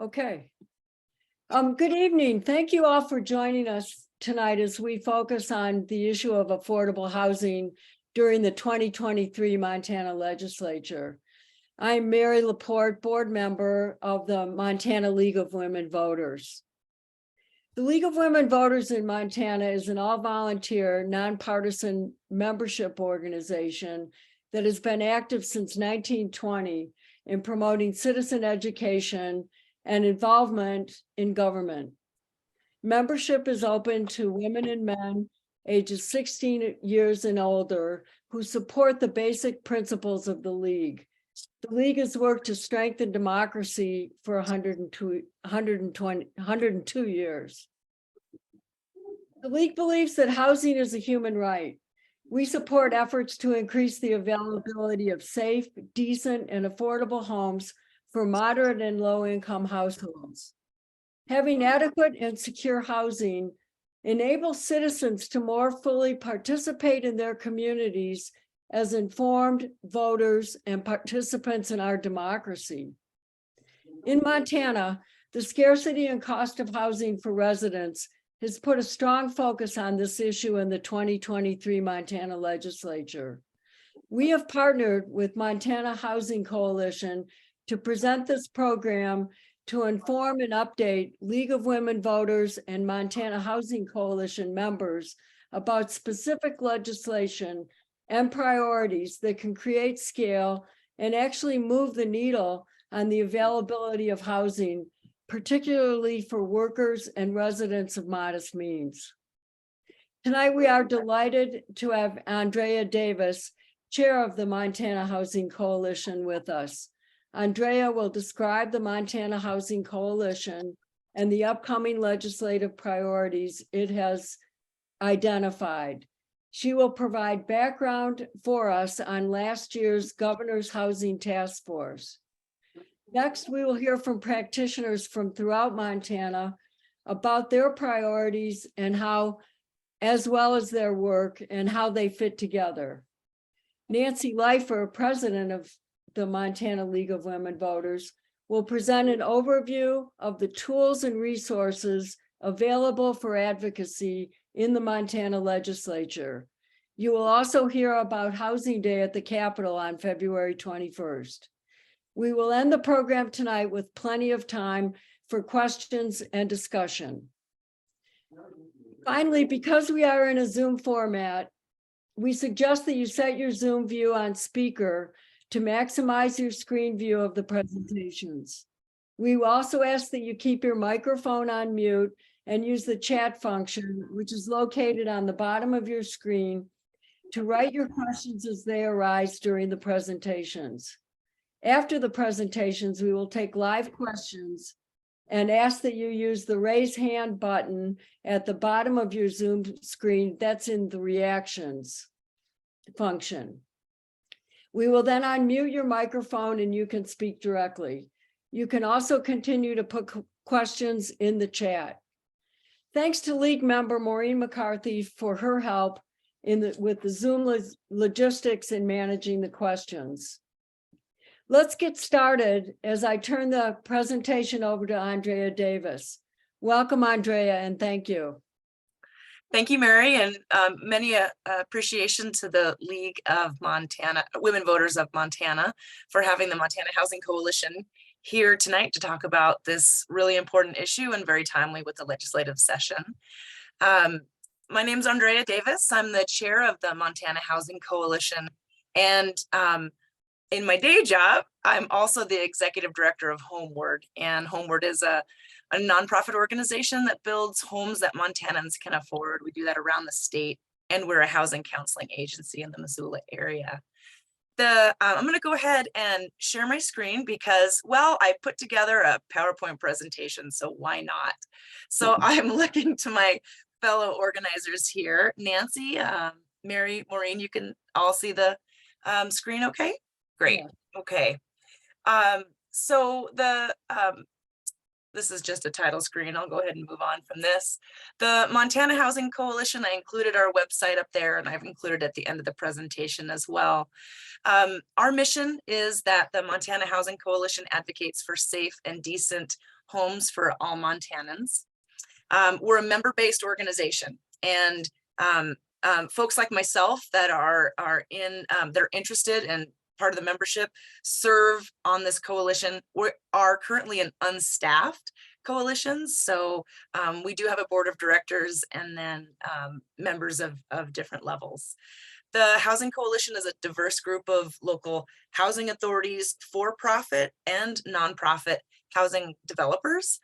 Okay. Good evening. Thank you all for joining us tonight as we focus on the issue of affordable housing during the 2023 Montana Legislature. I'm Mary Laporte, board member of the Montana League of Women Voters. The League of Women Voters in Montana is an all-volunteer, nonpartisan membership organization that has been active since 1920 in promoting citizen education and involvement in government. Membership is open to women and men ages 16 years and older who support the basic principles of the League. The League has worked to strengthen democracy for 102 years. The League believes that housing is a human right. We support efforts to increase the availability of safe, decent, and affordable homes for moderate and low-income households. Having adequate and secure housing enables citizens to more fully participate in their communities as informed voters and participants in our democracy. In Montana, the scarcity and cost of housing for residents has put a strong focus on this issue in the 2023 Montana Legislature. We have partnered with Montana Housing Coalition to present this program to inform and update League of Women Voters and Montana Housing Coalition members about specific legislation and priorities that can create scale and actually move the needle on the availability of housing, particularly for workers and residents of modest means. Tonight, we are delighted to have Andrea Davis, chair of the Montana Housing Coalition, with us. Andrea will describe the Montana Housing Coalition and the upcoming legislative priorities it has identified. She will provide background for us on last year's Governor's Housing Task Force. Next, we will hear from practitioners from throughout Montana about their priorities and how, as well as their work and how they fit together. Nancy Leifer, president of the Montana League of Women Voters, will present an overview of the tools and resources available for advocacy in the Montana Legislature. You will also hear about Housing Day at the Capitol on February 21st. We will end the program tonight with plenty of time for questions and discussion. Finally, because we are in a Zoom format, we suggest that you set your Zoom view on speaker to maximize your screen view of the presentations. We also ask that you keep your microphone on mute and use the chat function, which is located on the bottom of your screen, to write your questions as they arise during the presentations. After the presentations, we will take live questions and ask that you use the raise hand button at the bottom of your Zoom screen that's in the reactions function. We will then unmute your microphone and you can speak directly. You can also continue to put questions in the chat. Thanks to League member Maureen McCarthy for her help with the Zoom logistics in managing the questions. Let's get started as I turn the presentation over to Andrea Davis. Welcome, Andrea, and thank you. Thank you, Mary, and many appreciation to the League of Montana, Women Voters of Montana, for having the Montana Housing Coalition here tonight to talk about this really important issue and very timely with the legislative session. My name is Andrea Davis. I'm the chair of the Montana Housing Coalition, and in my day job, I'm also the executive director of Homeward, and Homeward is a nonprofit organization that builds homes that Montanans can afford. We do that around the state, and we're a housing counseling agency in the Missoula area. I'm going to go ahead and share my screen because, well, I put together a PowerPoint presentation, so why not? So I'm looking to my fellow organizers here. Nancy, Mary, Maureen, you can all see the screen okay? Great. Yeah. Okay. So this is just a title screen. I'll go ahead and move on from this. The Montana Housing Coalition, I included our website up there, and I've included at the end of the presentation as well. Our mission is that the Montana Housing Coalition advocates for safe and decent homes for all Montanans. We're a member-based organization, and folks like myself that are interested and part of the membership serve on this coalition. We are currently an unstaffed coalition, so we do have a board of directors and then members of different levels. The Housing Coalition is a diverse group of local housing authorities, for-profit and nonprofit housing developers,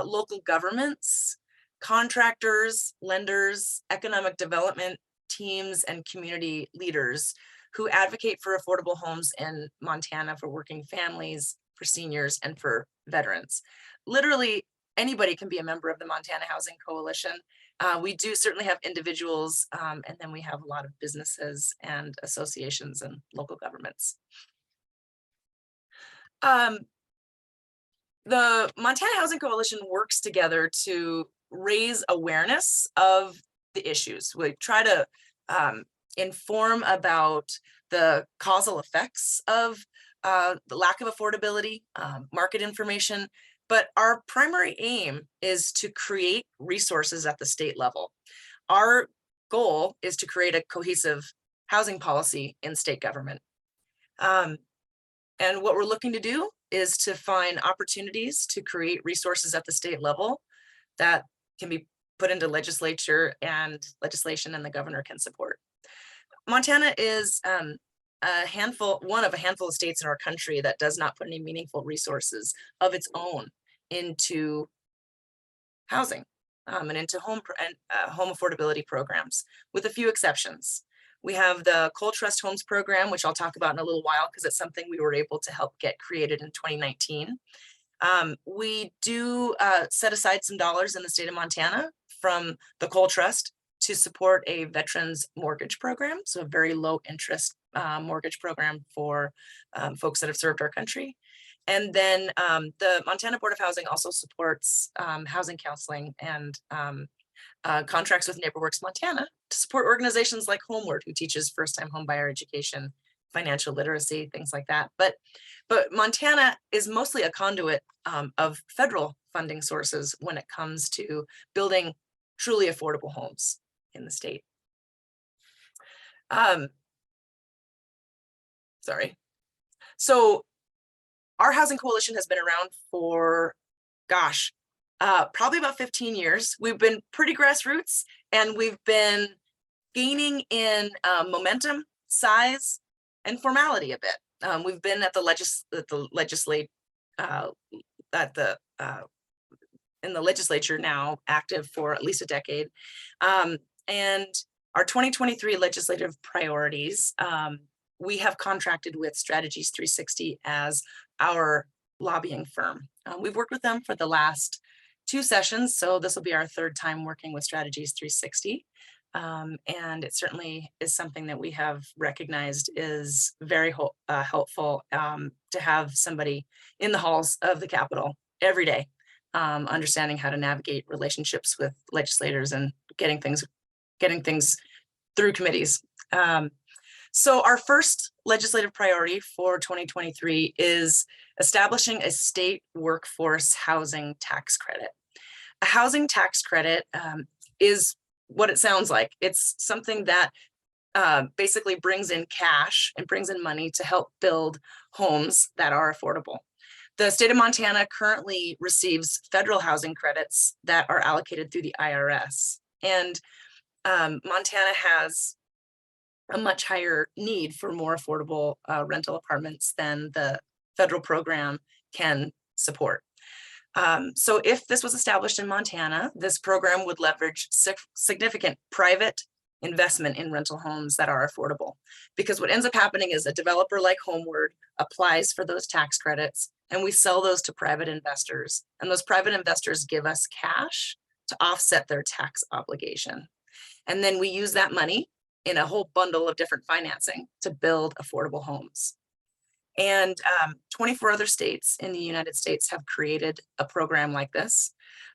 local governments, contractors, lenders, economic development teams, and community leaders who advocate for affordable homes in Montana for working families, for seniors, and for veterans. Literally anybody can be a member of the Montana Housing Coalition. We do certainly have individuals, and then we have a lot of businesses and associations and local governments. The Montana Housing Coalition works together to raise awareness of the issues. We try to inform about the causal effects of the lack of affordability, market information, but our primary aim is to create resources at the state level. Our goal is to create a cohesive housing policy in state government. And what we're looking to do is to find opportunities to create resources at the state level that can be put into legislature and legislation and the governor can support. Montana is one of a handful of states in our country that does not put any meaningful resources of its own into housing and into home affordability programs, with a few exceptions. We have the Coal Trust Homes program, which I'll talk about in a little while because it's something we were able to help get created in 2019. We do set aside some dollars in the state of Montana from the Coal Trust to support a veterans mortgage program, so a very low interest mortgage program for folks that have served our country. And then the Montana Board of Housing also supports housing counseling and contracts with NeighborWorks Montana to support organizations like Homeward, who teaches first-time homebuyer education, financial literacy, things like that. But Montana is mostly a conduit of federal funding sources when it comes to building truly affordable homes in the state. Sorry. So our housing coalition has been around for, gosh, probably about 15 years. We've been pretty grassroots, and we've been gaining in momentum, size, and formality a bit. We've been at the in the legislature now, active for at least a decade. And our 2023 legislative priorities, we have contracted with Strategies 360 as our lobbying firm. We've worked with them for the last 2 sessions, so this will be our 3rd time working with Strategies 360. And it certainly is something that we have recognized is very helpful to have somebody in the halls of the Capitol every day, understanding how to navigate relationships with legislators and getting things through committees. So our first legislative priority for 2023 is establishing a state workforce housing tax credit. A housing tax credit is what it sounds like. It's something that basically brings in cash and brings in money to help build homes that are affordable. The state of Montana currently receives federal housing credits that are allocated through the IRS. And Montana has a much higher need for more affordable rental apartments than the federal program can support. So if this was established in Montana, this program would leverage significant private investment in rental homes that are affordable. Because what ends up happening is a developer like Homeward applies for those tax credits, and we sell those to private investors. And those private investors give us cash to offset their tax obligation. And then we use that money in a whole bundle of different financing to build affordable homes. And 24 other states in the United States have created a program like this.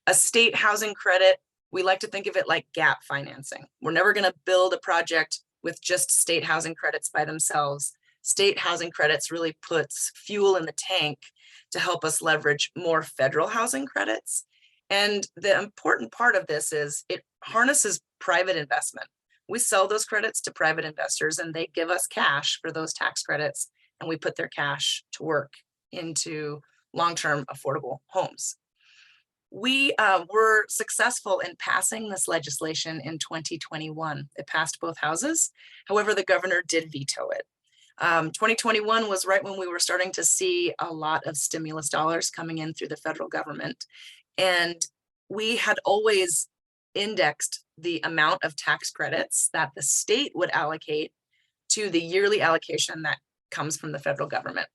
A state housing credit, we like to think of it like gap financing. We're never going to build a project with just state housing credits by themselves. state housing credits really puts fuel in the tank to help us leverage more federal housing credits. And the important part of this is it harnesses private investment. We sell those credits to private investors and they give us cash for those tax credits, and we put their cash to work into long-term affordable homes. We were successful in passing this legislation in 2021. It passed both houses. However, the governor did veto it. 2021 was right when we were starting to see a lot of stimulus dollars coming in through the federal government. And we had always indexed the amount of tax credits that the state would allocate to the yearly allocation that comes from the federal government.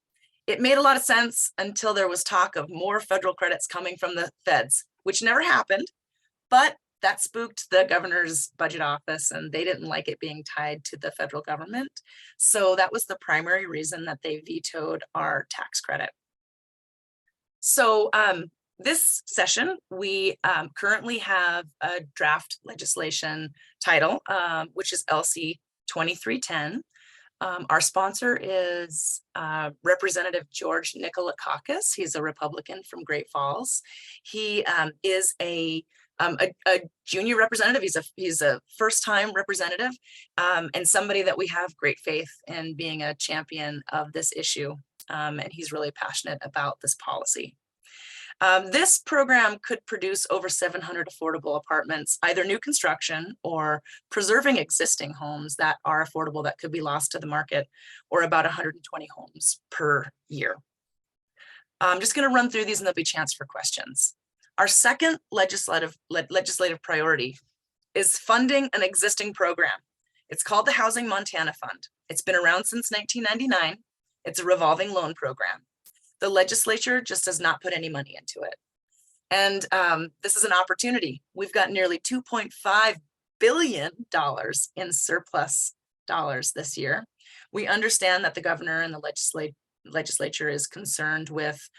It made a lot of sense until there was talk of more federal credits coming from the feds, which never happened, but that spooked the governor's budget office and they didn't like it being tied to the federal government. So that was the primary reason that they vetoed our tax credit. So this session, we currently have a draft legislation title, which is LC 2310. Our sponsor is Representative George Nikolakakis. He's a Republican from Great Falls. He is a junior representative. He's a first-time representative and somebody that we have great faith in being a champion of this issue. And he's really passionate about this policy. This program could produce over 700 affordable apartments, either new construction or preserving existing homes that are affordable that could be lost to the market, or about 120 homes per year. I'm just going to run through these and there'll be a chance for questions. Our second legislative priority is funding an existing program. It's called the Housing Montana Fund. It's been around since 1999. It's a revolving loan program. The legislature just does not put any money into it. And this is an opportunity. We've got nearly $2.5 billion in surplus dollars this year. We understand that the governor and the legislature is concerned with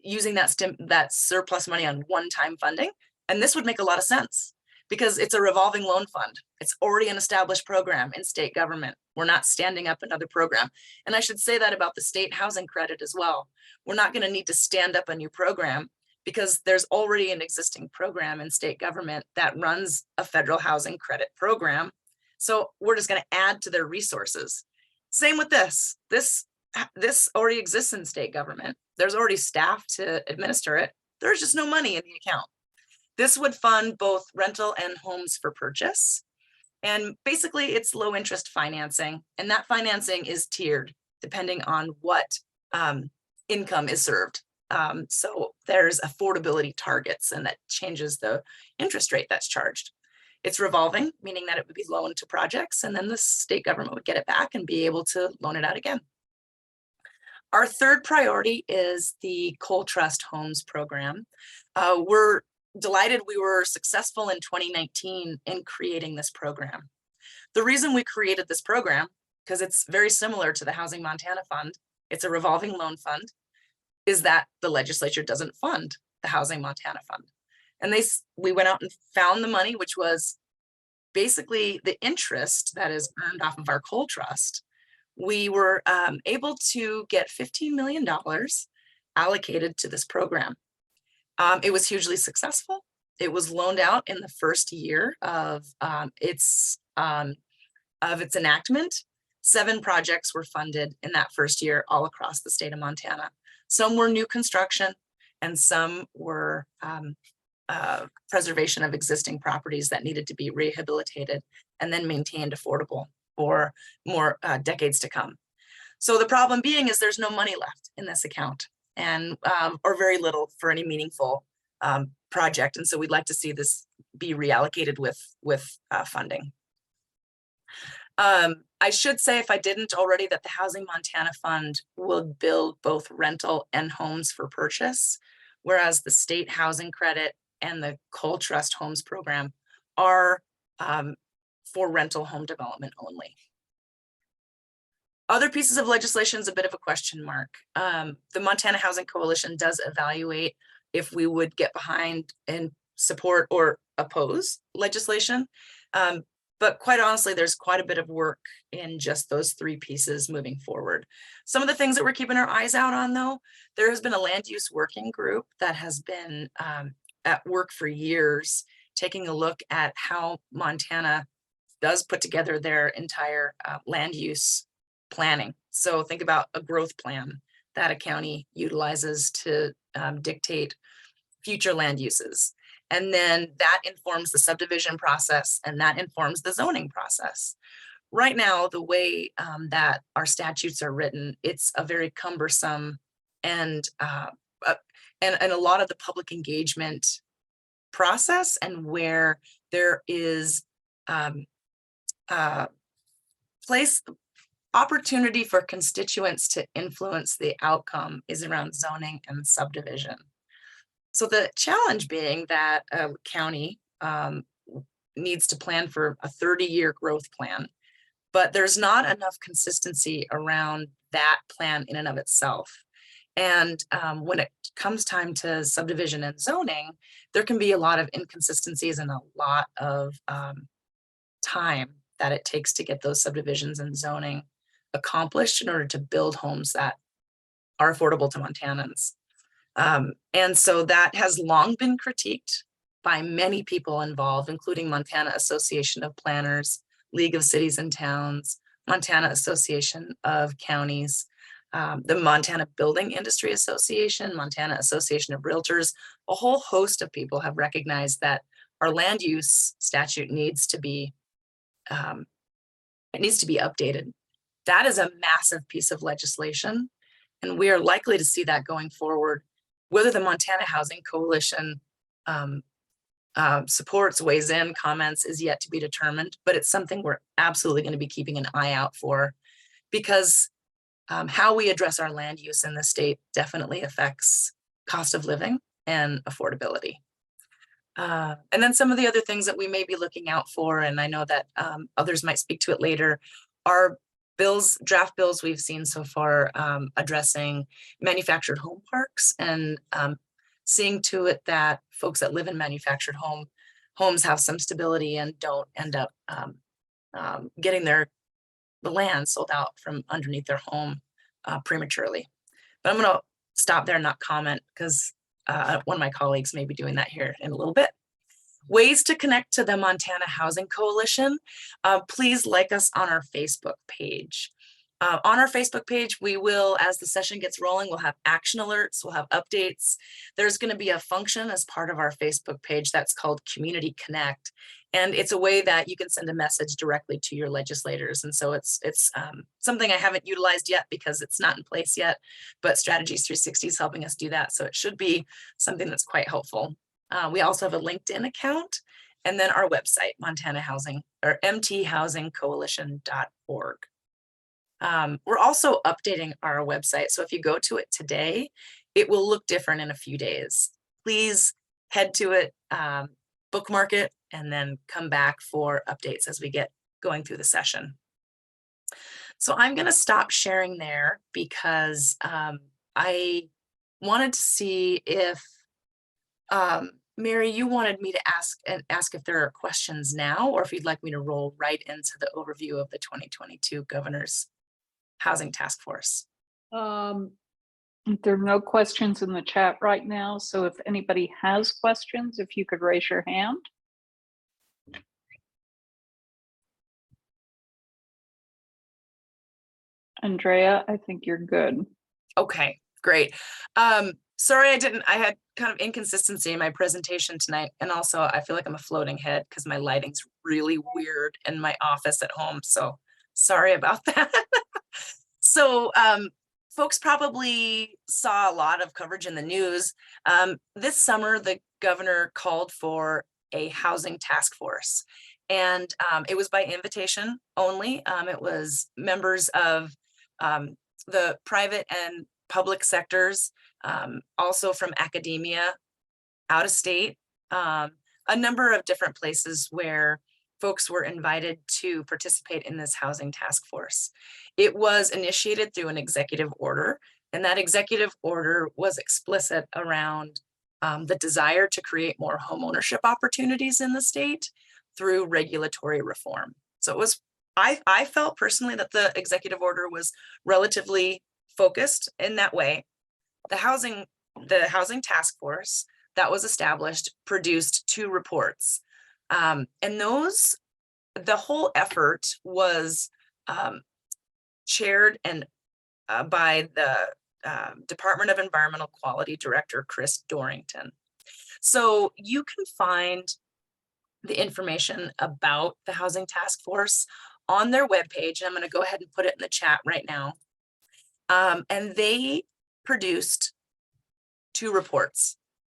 using that surplus money on one-time funding. And this would make a lot of sense because it's a revolving loan fund. It's already an established program in state government. We're not standing up another program. And I should say that about the state housing credit as well. We're not going to need to stand up a new program because there's already an existing program in state government that runs a federal housing credit program. So we're just going to add to their resources. Same with this. This already exists in state government. There's already staff to administer it. There's just no money in the account. This would fund both rental and homes for purchase. And basically it's low interest financing, and that financing is tiered depending on what income is served. So there's affordability targets and that changes the interest rate that's charged. It's revolving, meaning that it would be loaned to projects and then the state government would get it back and be able to loan it out again. Our third priority is the Coal Trust Homes program. We're delighted we were successful in 2019 in creating this program. The reason we created this program, because it's very similar to the Housing Montana Fund, it's a revolving loan fund, is that the legislature doesn't fund the Housing Montana Fund. And we went out and found the money, which was basically the interest that is earned off of our coal trust. We were able to get $15 million allocated to this program. It was hugely successful. It was loaned out in the first year of its enactment. 7 projects were funded in that first year all across the state of Montana. Some were new construction and some were preservation of existing properties that needed to be rehabilitated and then maintained affordable for more decades to come. So the problem being is there's no money left in this account, and or very little for any meaningful project. And so we'd like to see this be reallocated with funding. I should say, if I didn't already, that the Housing Montana Fund will build both rental and homes for purchase, whereas the state housing credit and the Coal Trust Homes program are for rental home development only. Other pieces of legislation is a bit of a question mark. The Montana Housing Coalition does evaluate if we would get behind and support or oppose legislation. But quite honestly, there's quite a bit of work in just those three pieces moving forward. Some of the things that we're keeping our eyes out on, though, there has been a land use working group that has been at work for years, taking a look at how Montana does put together their entire land use planning. So think about a growth plan that a county utilizes to dictate future land uses. And then that informs the subdivision process, and that informs the zoning process. Right now, the way that our statutes are written, it's a very cumbersome and a lot of the public engagement process, and where there is place opportunity for constituents to influence the outcome is around zoning and subdivision. So the challenge being that a county needs to plan for a 30-year growth plan, but there's not enough consistency around that plan in and of itself. And when it comes time to subdivision and zoning, there can be a lot of inconsistencies and a lot of time that it takes to get those subdivisions and zoning accomplished in order to build homes that are affordable to Montanans. And so that has long been critiqued by many people involved, including Montana Association of Planners, League of Cities and Towns, Montana Association of Counties, the Montana Building Industry Association, Montana Association of Realtors. A whole host of people have recognized that our land use statute needs to be updated. That is a massive piece of legislation, and we are likely to see that going forward. Whether the Montana Housing Coalition supports, weighs in, comments is yet to be determined, but it's something we're absolutely going to be keeping an eye out for, because how we address our land use in the state definitely affects cost of living and affordability. And then some of the other things that we may be looking out for, and I know that others might speak to it later, are draft bills we've seen so far addressing manufactured home parks, and seeing to it that folks that live in manufactured homes have some stability and don't end up getting the land sold out from underneath their home prematurely. But I'm going to stop there and not comment, because one of my colleagues may be doing that here in a little bit. Ways to connect to the Montana Housing Coalition. Please like us on our Facebook page. On our Facebook page, we will, as the session gets rolling, we'll have action alerts, we'll have updates. There's going to be a function as part of our Facebook page that's called Community Connect. And it's a way that you can send a message directly to your legislators. And so it's something I haven't utilized yet because it's not in place yet, but Strategies 360 is helping us do that. So it should be something that's quite helpful. We also have a LinkedIn account, and then our website, Montana Housing, or mthousingcoalition.org. We're also updating our website. So if you go to it today, it will look different in a few days. Please head to it, bookmark it, and then come back for updates as we get going through the session. So I'm going to stop sharing there, because I wanted to see if Mary, you wanted me to ask if there are questions now, or if you'd like me to roll right into the overview of the 2022 Governor's Housing Task Force. There are no questions in the chat right now, so if anybody has questions, if you could raise your hand. Andrea, I think you're good. Okay, great. Sorry, I had kind of inconsistency in my presentation tonight. And also I feel like I'm a floating head because my lighting's really weird in my office at home. So sorry about that. So folks probably saw a lot of coverage in the news. This summer, the governor called for a housing task force, and it was by invitation only. It was members of the private and public sectors, also from academia, out of state, a number of different places where folks were invited to participate in this housing task force. It was initiated through an executive order, and that executive order was explicit around the desire to create more homeownership opportunities in the state through regulatory reform. So it was, I felt personally that the executive order was relatively focused in that way. The housing task force that was established produced 2 reports. And the whole effort was chaired and by the Department of Environmental Quality Director, Chris Dorrington. So you can find the information about the Housing Task Force on their webpage. I'm going to go ahead and put it in the chat right now. And they produced 2 reports.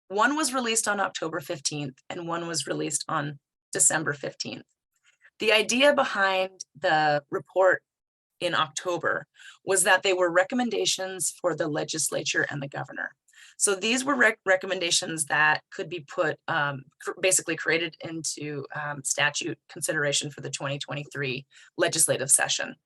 One was released on October 15th and one was released on December 15th. The idea behind the report in October was that they were recommendations for the legislature and the governor. So these were recommendations that could be put, basically created into statute consideration for the 2023 legislative session.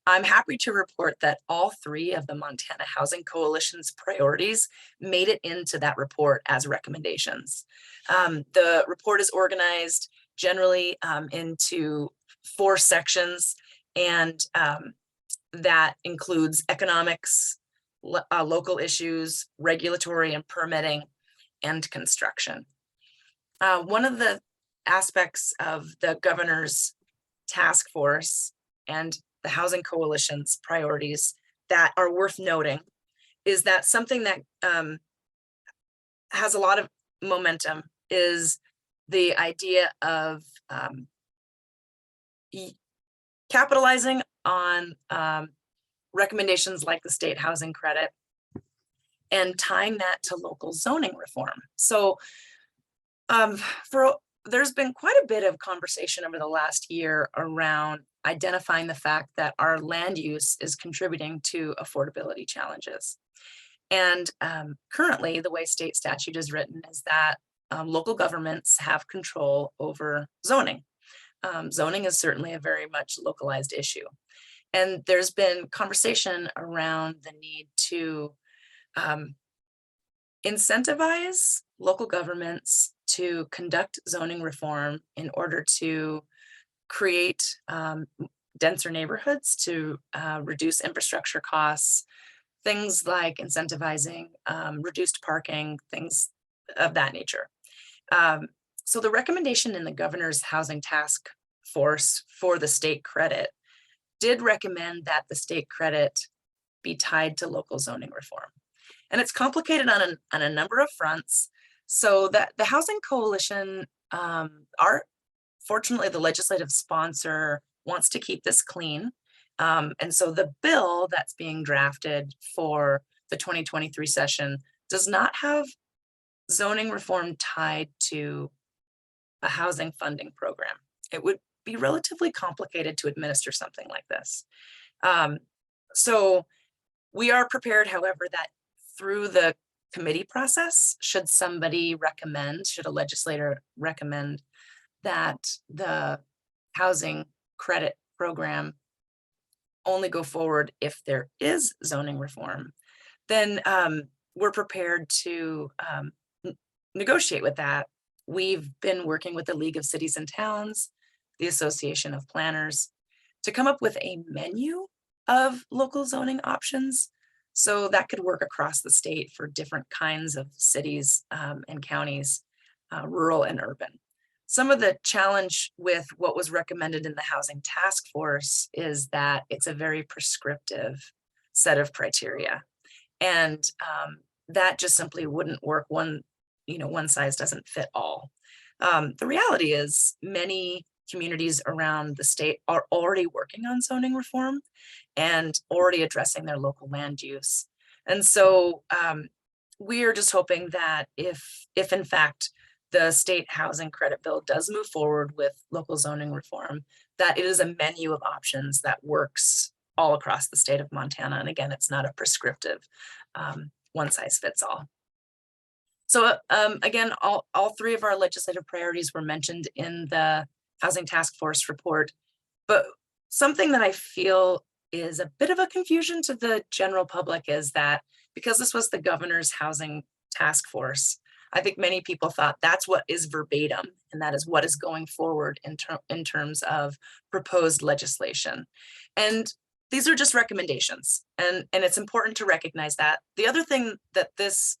I'm happy to report that all 3 of the Montana Housing Coalition's priorities made it into that report as recommendations. The report is organized generally into 4 sections, and that includes economics, local issues, regulatory and permitting, and construction. One of the aspects of the governor's task force and the Housing Coalition's priorities that are worth noting is that something that has a lot of momentum is the idea of capitalizing on recommendations like the state housing credit and tying that to local zoning reform. So there's been quite a bit of conversation over the last year around identifying the fact that our land use is contributing to affordability challenges. And currently, the way state statute is written is that local governments have control over zoning. Zoning is certainly a very much localized issue. And there's been conversation around the need to incentivize local governments to conduct zoning reform in order to create denser neighborhoods, to reduce infrastructure costs, things like incentivizing reduced parking, things of that nature. So the recommendation in the governor's housing task force for the state credit did recommend that the state credit be tied to local zoning reform. And it's complicated on a number of fronts. So that the Housing Coalition, fortunately, the legislative sponsor wants to keep this clean. And so the bill that's being drafted for the 2023 session does not have zoning reform tied to a housing funding program. It would be relatively complicated to administer something like this. So we are prepared, however, that through the committee process, should a legislator recommend that the housing credit program only go forward if there is zoning reform, then we're prepared to negotiate with that. We've been working with the League of Cities and Towns, the Association of Planners, to come up with a menu of local zoning options. So that could work across the state for different kinds of cities and counties, rural and urban. Some of the challenge with what was recommended in the Housing Task Force is that it's a very prescriptive set of criteria. And that just simply wouldn't work. One size doesn't fit all. The reality is many communities around the state are already working on zoning reform and already addressing their local land use. And so we are just hoping that if in fact the state housing credit bill does move forward with local zoning reform, that it is a menu of options that works all across the state of Montana. And again, it's not a prescriptive one size fits all. So again, all 3 of our legislative priorities were mentioned in the Housing Task Force report, but something that I feel is a bit of a confusion to the general public is that because this was the governor's housing task force, I think many people thought that's what is verbatim, and that is what is going forward in terms of proposed legislation. And these are just recommendations, and it's important to recognize that. The other thing that this,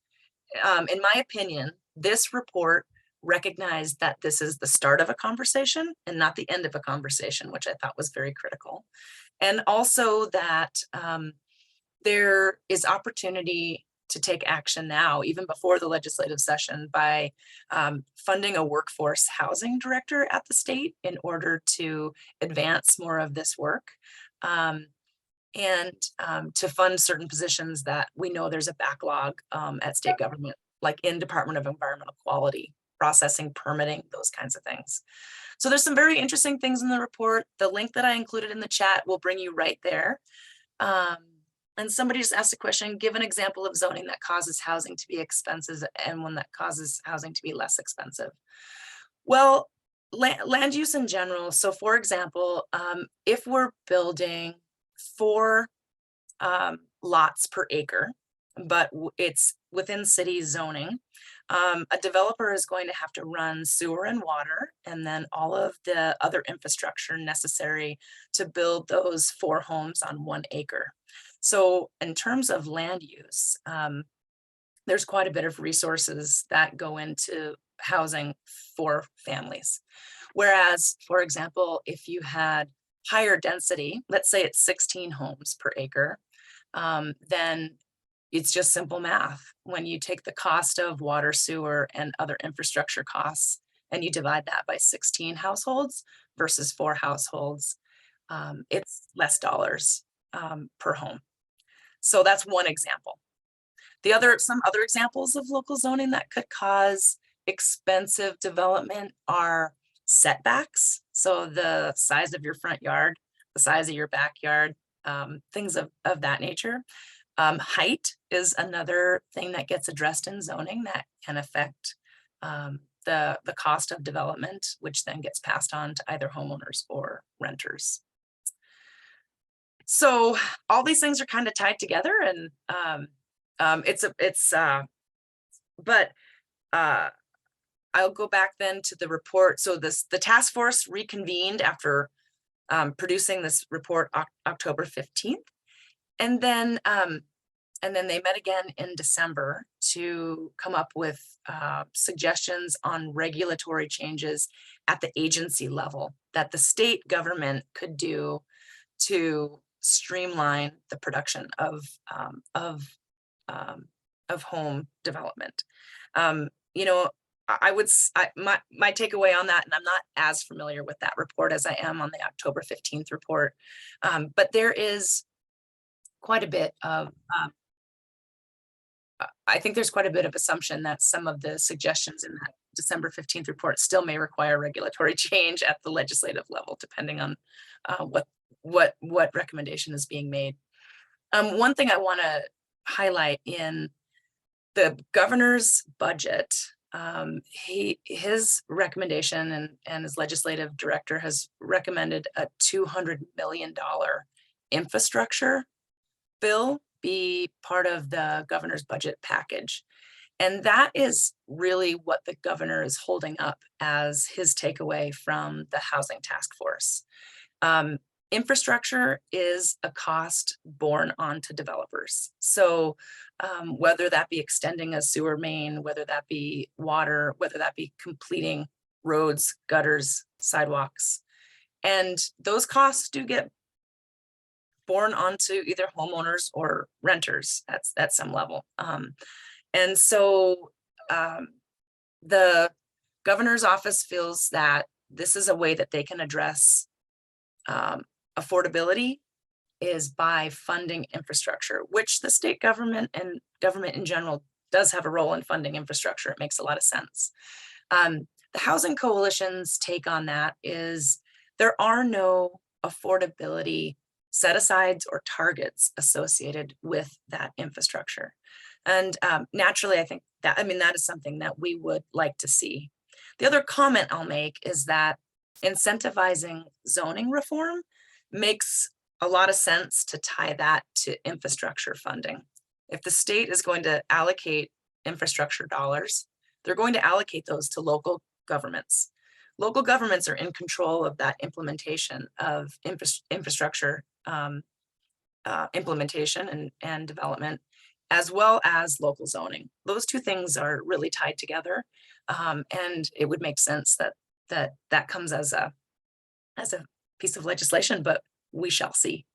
in my opinion, this report recognized that this is the start of a conversation and not the end of a conversation, which I thought was very critical. And also that there is opportunity to take action now, even before the legislative session, by funding a workforce housing director at the state in order to advance more of this work. And to fund certain positions that we know there's a backlog at state government, like in Department of Environmental Quality, processing, permitting, those kinds of things. So there's some very interesting things in the report. The link that I included in the chat will bring you right there. And somebody just asked a question, give an example of zoning that causes housing to be expensive and one that causes housing to be less expensive. Well, land use in general. So for example, if we're building 4 lots per acre, but it's within city zoning, a developer is going to have to run sewer and water, and then all of the other infrastructure necessary to build those 4 homes on 1 acre. So in terms of land use, there's quite a bit of resources that go into housing for families. Whereas, for example, if you had higher density, let's say it's 16 homes per acre, then it's just simple math. When you take the cost of water, sewer, and other infrastructure costs, and you divide that by 16 households versus 4 households, it's less dollars per home. So that's one example. Some other examples of local zoning that could cause expensive development are setbacks. So the size of your front yard, the size of your backyard, things of that nature. Height is another thing that gets addressed in zoning that can affect the cost of development, which then gets passed on to either homeowners or renters. So all these things are kind of tied together, and I'll go back then to the report. So the task force reconvened after producing this report October 15th. And then they met again in December to come up with suggestions on regulatory changes at the agency level that the state government could do to streamline the production of home development. You know, my takeaway on that, and I'm not as familiar with that report as I am on the October 15th report, but there is quite a bit of, I think there's quite a bit of assumption that some of the suggestions in that December 15th report still may require regulatory change at the legislative level, depending on what recommendation is being made. One thing I want to highlight in the governor's budget, his recommendation and his legislative director has recommended a $200 million infrastructure bill be part of the governor's budget package. And that is really what the governor is holding up as his takeaway from the housing task force. Infrastructure is a cost borne onto developers. So whether that be extending a sewer main, whether that be water, whether that be completing roads, gutters, sidewalks, and those costs do get borne onto either homeowners or renters at some level. And so the governor's office feels that this is a way that they can address affordability is by funding infrastructure, which the state government and government in general does have a role in funding infrastructure. It makes a lot of sense. The Housing Coalition's take on that is there are no affordability set-asides or targets associated with that infrastructure. And naturally, I think that, that is something that we would like to see. The other comment I'll make is that incentivizing zoning reform makes a lot of sense to tie that to infrastructure funding. If the state is going to allocate infrastructure dollars, they're going to allocate those to local governments. Local governments are in control of that implementation of infrastructure implementation and development, as well as local zoning. Those two things are really tied together, and it would make sense that comes as a piece of legislation, but we shall see.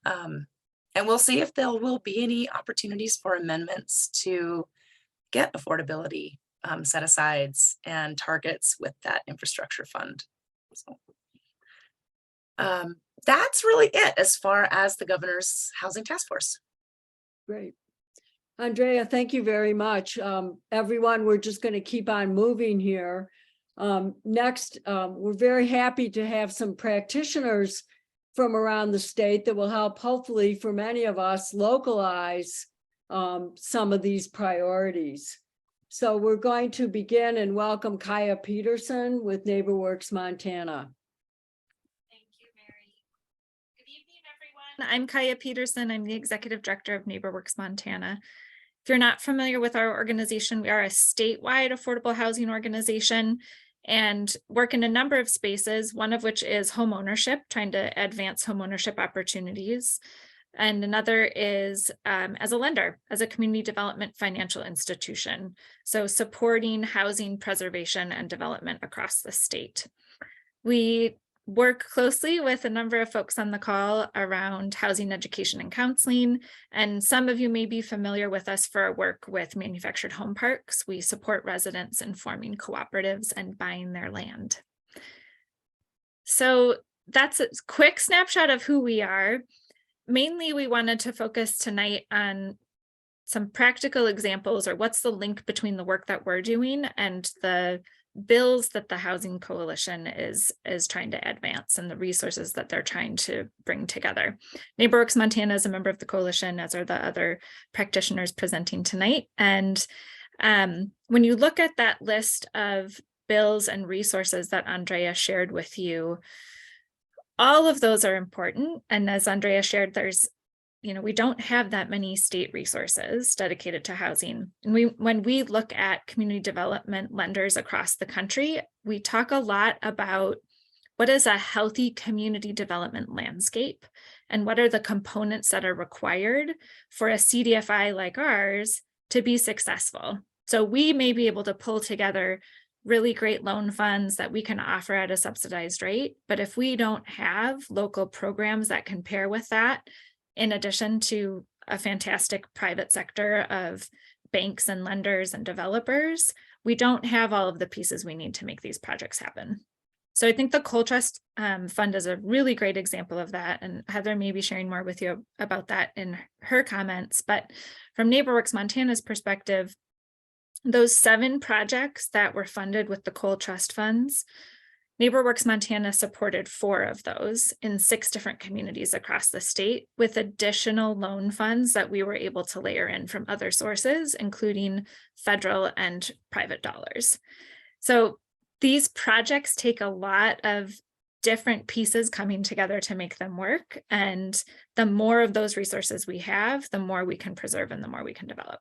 And we'll see if there will be any opportunities for amendments to get affordability set asides and targets with that infrastructure fund. So, that's really it as far as the governor's housing task force. Great. Andrea, thank you very much. Everyone, we're just going to keep on moving here. Next, we're very happy to have some practitioners from around the state that will help, hopefully, for many of us, localize some of these priorities. So we're going to begin and welcome Kaya Peterson with NeighborWorks Montana. Thank you, Mary. Good evening, everyone. I'm Kaya Peterson. I'm the Executive Director of NeighborWorks Montana. If you're not familiar with our organization, we are a statewide affordable housing organization and work in a number of spaces, one of which is home ownership, trying to advance home ownership opportunities. And another is as a lender, as a community development financial institution. So supporting housing preservation and development across the state. We work closely with a number of folks on the call around housing education and counseling. And some of you may be familiar with us for our work with manufactured home parks. We support residents in forming cooperatives and buying their land. So that's a quick snapshot of who we are. Mainly, we wanted to focus tonight on some practical examples, or what's the link between the work that we're doing and the bills that the Housing Coalition is trying to advance and the resources that they're trying to bring together. NeighborWorks Montana is a member of the coalition, as are the other practitioners presenting tonight. And when you look at that list of bills and resources that Andrea shared with you, all of those are important. And as Andrea shared, we don't have that many state resources dedicated to housing. And when we look at community development lenders across the country, we talk a lot about what is a healthy community development landscape and what are the components that are required for a CDFI like ours to be successful. So we may be able to pull together really great loan funds that we can offer at a subsidized rate. But if we don't have local programs that can pair with that, in addition to a fantastic private sector of banks and lenders and developers, we don't have all of the pieces we need to make these projects happen. So I think the Coal Trust Fund is a really great example of that. And Heather may be sharing more with you about that in her comments. But from NeighborWorks Montana's perspective, those 7 projects that were funded with the Coal Trust funds, NeighborWorks Montana supported 4 of those in 6 different communities across the state, with additional loan funds that we were able to layer in from other sources, including federal and private dollars. So these projects take a lot of different pieces coming together to make them work. And the more of those resources we have, the more we can preserve and the more we can develop.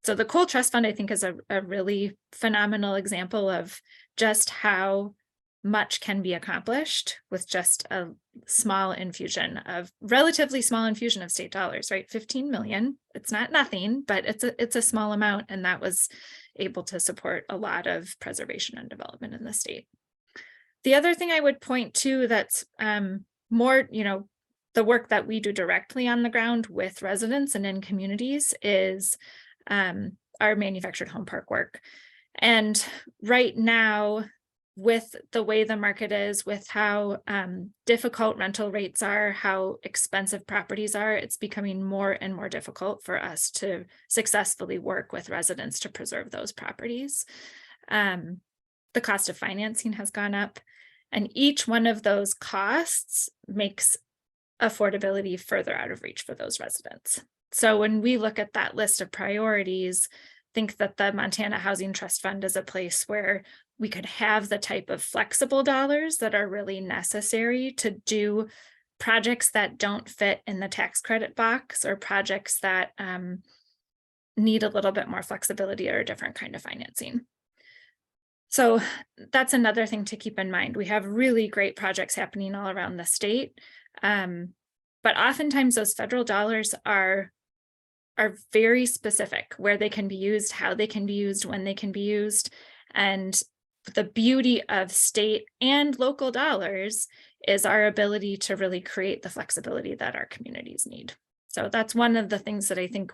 So the Coal Trust Fund, I think, is a really phenomenal example of just how much can be accomplished with just a relatively small infusion of state dollars, right? 15 million, it's not nothing, but it's a small amount, and that was able to support a lot of preservation and development in the state. The other thing I would point to that's more, the work that we do directly on the ground with residents and in communities is our manufactured home park work. And right now, with the way the market is, with how difficult rental rates are, how expensive properties are, it's becoming more and more difficult for us to successfully work with residents to preserve those properties. The cost of financing has gone up, and each one of those costs makes affordability further out of reach for those residents. So when we look at that list of priorities, think that the Montana Housing Trust Fund is a place where we could have the type of flexible dollars that are really necessary to do projects that don't fit in the tax credit box, or projects that need a little bit more flexibility or a different kind of financing. So that's another thing to keep in mind. We have really great projects happening all around the state. But oftentimes those federal dollars are very specific, where they can be used, how they can be used, when they can be used. And the beauty of state and local dollars is our ability to really create the flexibility that our communities need. So that's one of the things that I think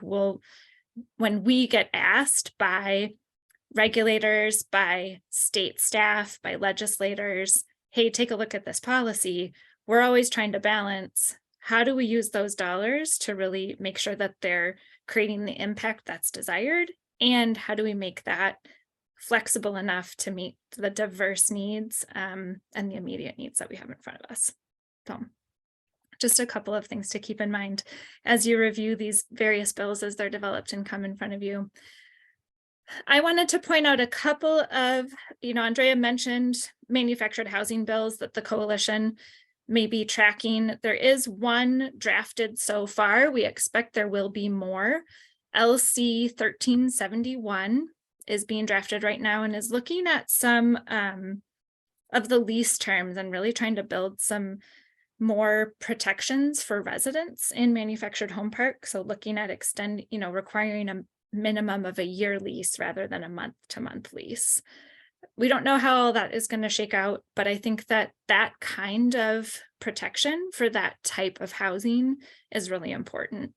when we get asked by regulators, by state staff, by legislators, hey, take a look at this policy, we're always trying to balance, how do we use those dollars to really make sure that they're creating the impact that's desired? And how do we make that flexible enough to meet the diverse needs and the immediate needs that we have in front of us? So just a couple of things to keep in mind as you review these various bills as they're developed and come in front of you. I wanted to point out a couple of, Andrea mentioned manufactured housing bills that the coalition may be tracking. There is one drafted so far. We expect there will be more. LC 1371 is being drafted right now and is looking at some of the lease terms and really trying to build some more protections for residents in manufactured home parks. So looking at requiring a minimum of a year lease rather than a month-to-month lease. We don't know how all that is going to shake out, but I think that kind of protection for that type of housing is really important.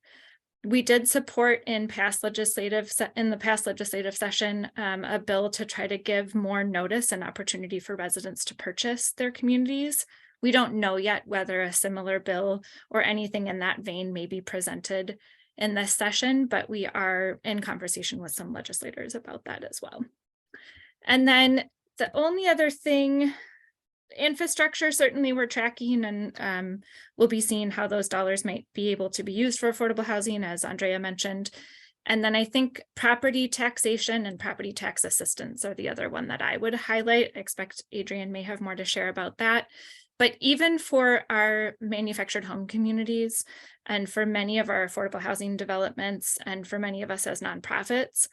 We did support in the past legislative session a bill to try to give more notice and opportunity for residents to purchase their communities. We don't know yet whether a similar bill or anything in that vein may be presented in this session, but we are in conversation with some legislators about that as well. And then the only other thing, infrastructure, certainly we're tracking and we'll be seeing how those dollars might be able to be used for affordable housing, as Andrea mentioned. And then I think property taxation and property tax assistance are the other one that I would highlight. I expect Adrienne may have more to share about that. But even for our manufactured home communities and for many of our affordable housing developments and for many of us as nonprofits,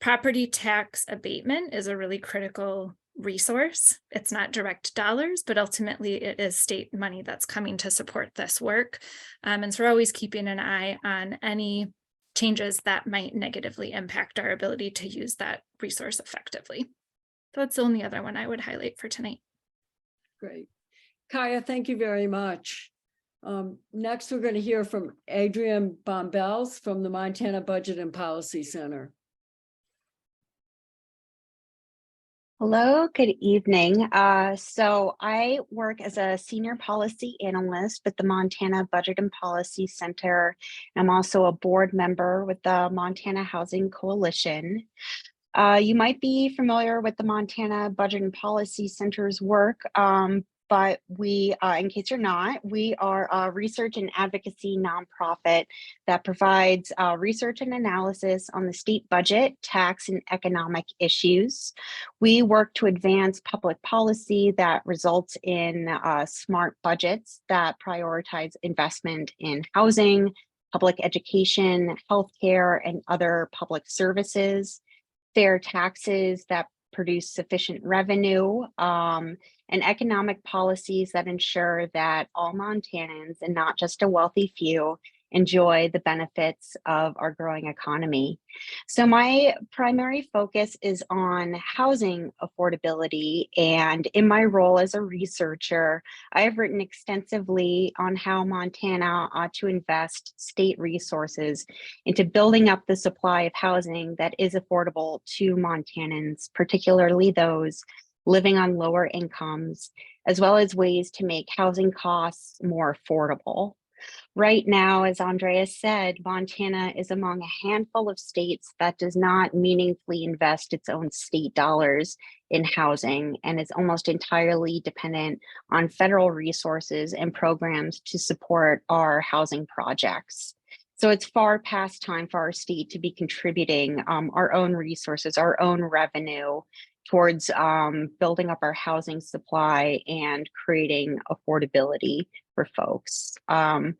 property tax abatement is a really critical resource. It's not direct dollars, but ultimately it is state money that's coming to support this work. And so we're always keeping an eye on any changes that might negatively impact our ability to use that resource effectively. So that's the only other one I would highlight for tonight. Great. Kaya, thank you very much. Next, we're going to hear from Adrienne Bombels from the Montana Budget and Policy Center. Hello, good evening. So I work as a senior policy analyst with the Montana Budget and Policy Center. I'm also a board member with the Montana Housing Coalition. You might be familiar with the Montana Budget and Policy Center's work, but we, in case you're not, we are a research and advocacy nonprofit that provides research and analysis on the state budget, tax, and economic issues. We work to advance public policy that results in smart budgets that prioritize investment in housing, public education, healthcare, and other public services, fair taxes that produce sufficient revenue, and economic policies that ensure that all Montanans, and not just a wealthy few, enjoy the benefits of our growing economy. So my primary focus is on housing affordability, and in my role as a researcher, I have written extensively on how Montana ought to invest state resources into building up the supply of housing that is affordable to Montanans, particularly those living on lower incomes, as well as ways to make housing costs more affordable. Right now, as Andrea said, Montana is among a handful of states that does not meaningfully invest its own state dollars in housing and is almost entirely dependent on federal resources and programs to support our housing projects. So it's far past time for our state to be contributing our own resources, our own revenue towards building up our housing supply and creating affordability for folks. And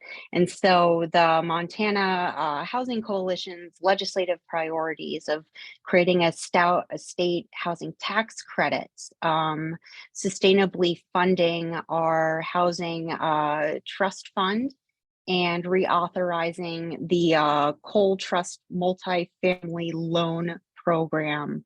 so the Montana Housing Coalition's legislative priorities of creating a state housing tax credits, sustainably funding our housing trust fund, and reauthorizing the Coal Trust multifamily loan program.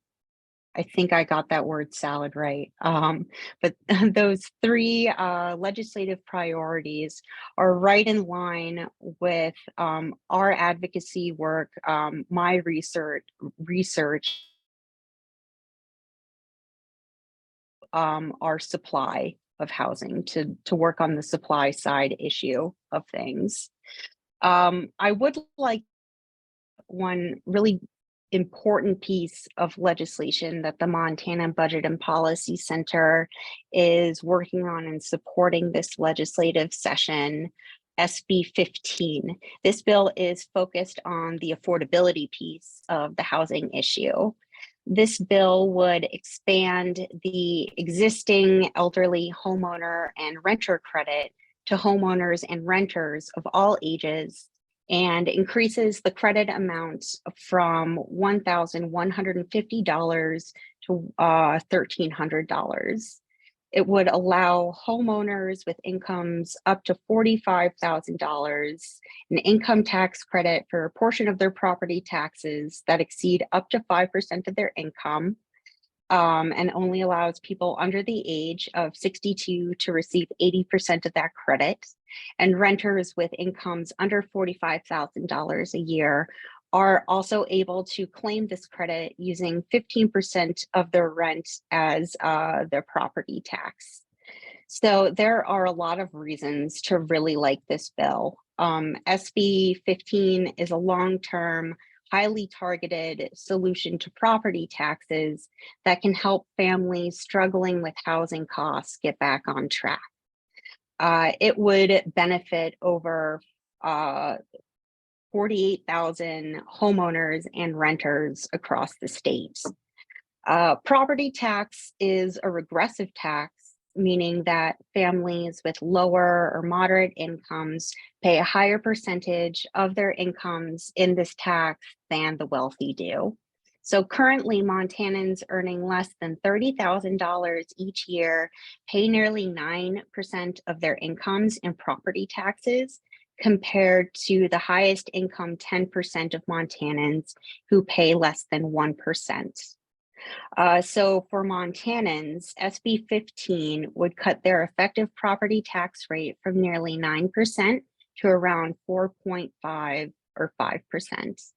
I think I got that word salad right. But those three legislative priorities are right in line with our advocacy work, my research, our supply of housing to work on the supply side issue of things. I would like one really important piece of legislation that the Montana Budget and Policy Center is working on and supporting this legislative session, SB 15. This bill is focused on the affordability piece of the housing issue. This bill would expand the existing elderly homeowner and renter credit to homeowners and renters of all ages, and increases the credit amount from $1,150 to $1,300. It would allow homeowners with incomes up to $45,000 an income tax credit for a portion of their property taxes that exceed up to 5% of their income, and only allows people under the age of 62 to receive 80% of that credit. And renters with incomes under $45,000 a year are also able to claim this credit using 15% of their rent as their property tax. So there are a lot of reasons to really like this bill. SB 15 is a long-term, highly targeted solution to property taxes that can help families struggling with housing costs get back on track. It would benefit over 48,000 homeowners and renters across the state. Property tax is a regressive tax, meaning that families with lower or moderate incomes pay a higher percentage of their incomes in this tax than the wealthy do. So currently, Montanans earning less than $30,000 each year pay nearly 9% of their incomes in property taxes, compared to the highest income 10% of Montanans who pay less than 1%. So for Montanans, SB 15 would cut their effective property tax rate from nearly 9% to around 4.5 or 5%.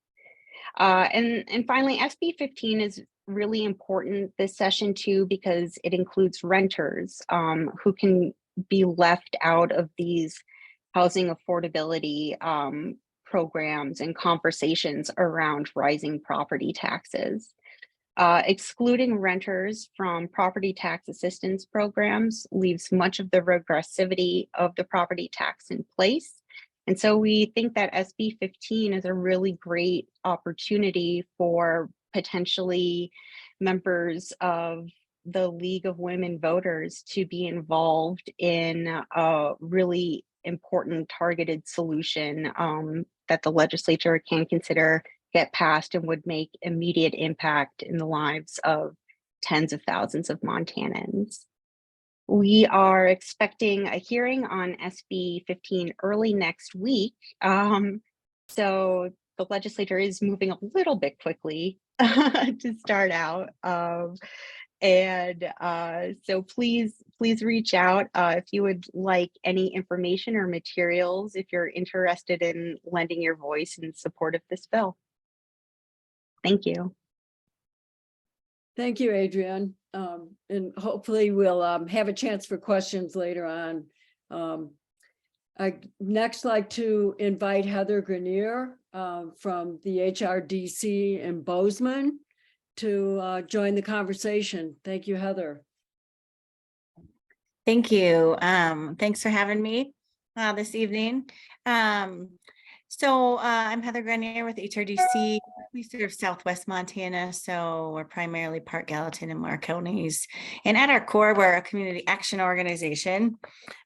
And finally, SB 15 is really important this session too, because it includes renters who can be left out of these housing affordability programs and conversations around rising property taxes. Excluding renters from property tax assistance programs leaves much of the regressivity of the property tax in place. And so we think that SB 15 is a really great opportunity for potentially members of the League of Women Voters to be involved in a really important targeted solution that the legislature can consider get passed and would make immediate impact in the lives of tens of thousands of Montanans. We are expecting a hearing on SB 15 early next week. So the legislature is moving a little bit quickly to start out. So please reach out if you would like any information or materials if you're interested in lending your voice in support of this bill. Thank you. Thank you, Adrienne. And hopefully we'll have a chance for questions later on. I'd next like to invite Heather Grenier from the HRDC in Bozeman to join the conversation. Thank you, Heather. Thank you. Thanks for having me this evening. I'm Heather Grenier with HRDC. We serve Southwest Montana, so we're primarily Park Gallatin and Mark counties. And at our core, we're a community action organization,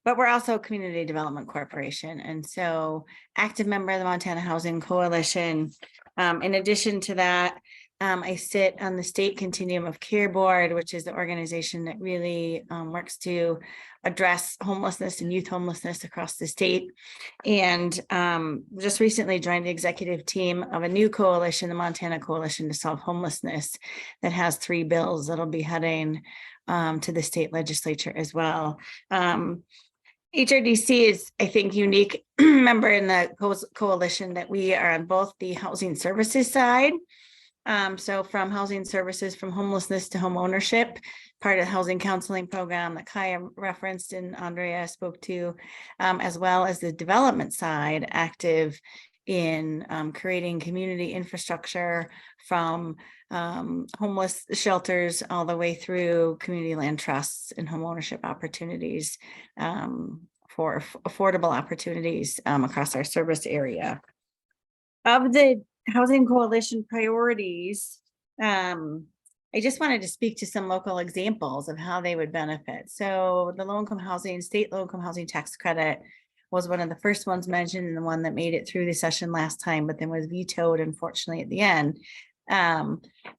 but we're also a community development corporation. And so active member of the Montana Housing Coalition. In addition to that, I sit on the State Continuum of Care Board, which is the organization that really works to address homelessness and youth homelessness across the state. And just recently joined the executive team of a new coalition, the Montana Coalition to Solve Homelessness, that has 3 bills that'll be heading to the state legislature as well. HRDC is, I think, unique member in the coalition that we are on both the housing services side. So from housing services, from homelessness to home ownership, part of the housing counseling program that Kaya referenced and Andrea spoke to, as well as the development side, active in creating community infrastructure from homeless shelters all the way through community land trusts and home ownership opportunities for affordable opportunities across our service area. Of the Housing Coalition priorities, I just wanted to speak to some local examples of how they would benefit. So the low-income housing, state low-income housing tax credit was one of the first ones mentioned and the one that made it through the session last time, but then was vetoed, unfortunately, at the end.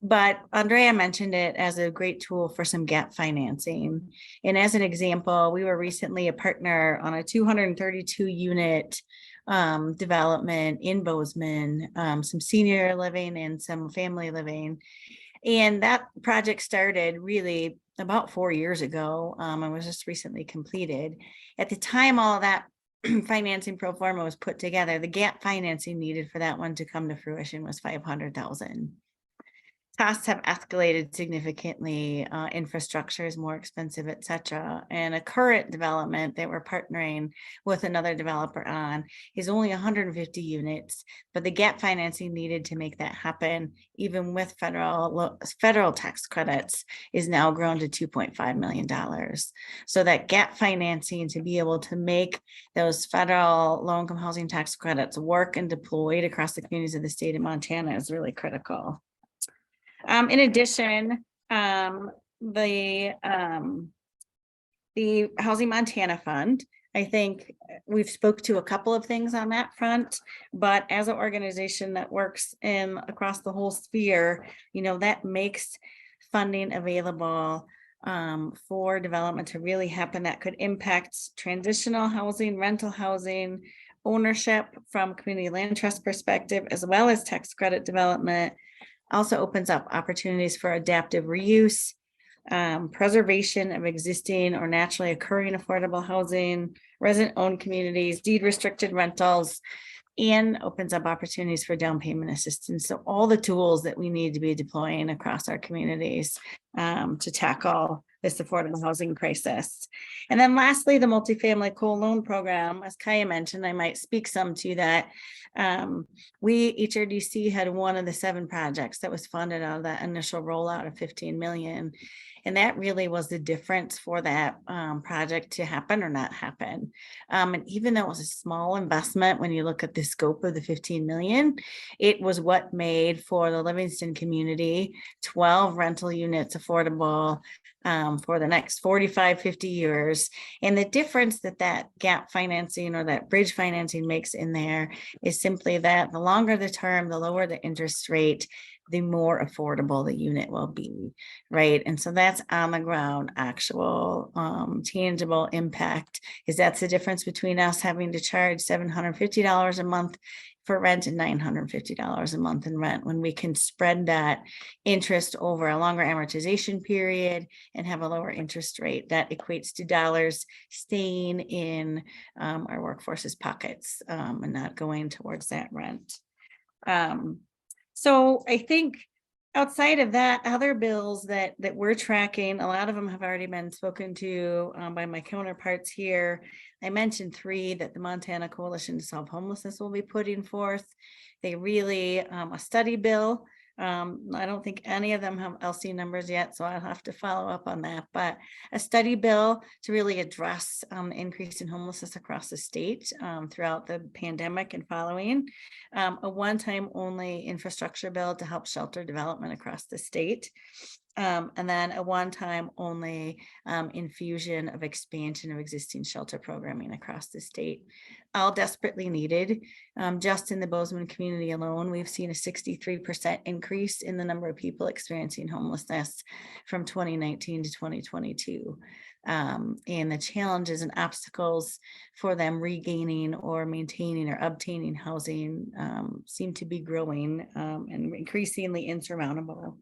But Andrea mentioned it as a great tool for some gap financing. And as an example, we were recently a partner on a 232 unit development in Bozeman, some senior living and some family living. And that project started really about 4 years ago and was just recently completed. At the time all of that financing pro forma was put together, the gap financing needed for that one to come to fruition was $500,000. Costs have escalated significantly, infrastructure is more expensive, et cetera. And a current development that we're partnering with another developer on is only 150 units, but the gap financing needed to make that happen, even with federal tax credits, is now grown to $2.5 million. So that gap financing to be able to make those federal low-income housing tax credits work and deployed across the communities of the state of Montana is really critical. In addition, the Housing Montana Fund, I think we've spoke to a couple of things on that front, but as an organization that works across the whole sphere, you know, that makes funding available for development to really happen that could impact transitional housing, rental housing, ownership from community land trust perspective, as well as tax credit development. Also opens up opportunities for adaptive reuse, preservation of existing or naturally occurring affordable housing, resident-owned communities, deed-restricted rentals, and opens up opportunities for down payment assistance. So all the tools that we need to be deploying across our communities to tackle this affordable housing crisis. And then lastly, the multifamily co-loan program, as Kaya mentioned, I might speak some to that. We, HRDC, had one of the 7 projects that was funded out of that initial rollout of 15 million. And that really was the difference for that project to happen or not happen. And even though it was a small investment, when you look at the scope of the 15 million, it was what made for the Livingston community 12 rental units affordable for the next 45, 50 years. And the difference that gap financing or that bridge financing makes in there is simply that the longer the term, the lower the interest rate, the more affordable the unit will be, right? And so that's on the ground, actual tangible impact, is that's the difference between us having to charge $750 a month for rent and $950 a month in rent, when we can spread that interest over a longer amortization period and have a lower interest rate. That equates to dollars staying in our workforce's pockets and not going towards that rent. So I think outside of that, other bills that we're tracking, a lot of them have already been spoken to by my counterparts here. I mentioned 3 that the Montana Coalition to Solve Homelessness will be putting forth. They really, a study bill I don't think any of them have LC numbers yet, so I'll have to follow up on that. But a study bill to really address the increase in homelessness across the state throughout the pandemic and following. A one-time only infrastructure bill to help shelter development across the state. And then a one-time only infusion of expansion of existing shelter programming across the state. All desperately needed. Just in the Bozeman community alone, we've seen a 63% increase in the number of people experiencing homelessness from 2019 to 2022. And the challenges and obstacles for them regaining or maintaining or obtaining housing seem to be growing and increasingly insurmountable.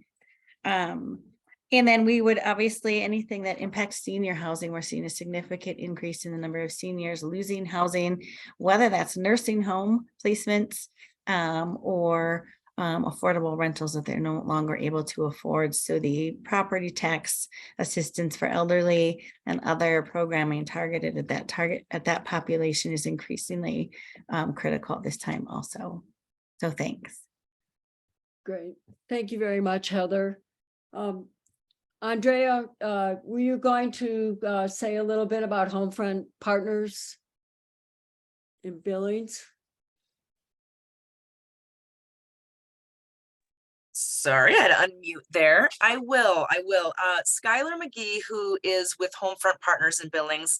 And then we would obviously, anything that impacts senior housing, we're seeing a significant increase in the number of seniors losing housing, whether that's nursing home placements or affordable rentals that they're no longer able to afford. So the property tax assistance for elderly and other programming targeted at that population is increasingly critical at this time also. So thanks. Great. Thank you very much, Heather. Andrea, were you going to say a little bit about Homefront Partners in Billings? Sorry, I had to unmute there. I will. Skylar McGee, who is with Homefront Partners in Billings,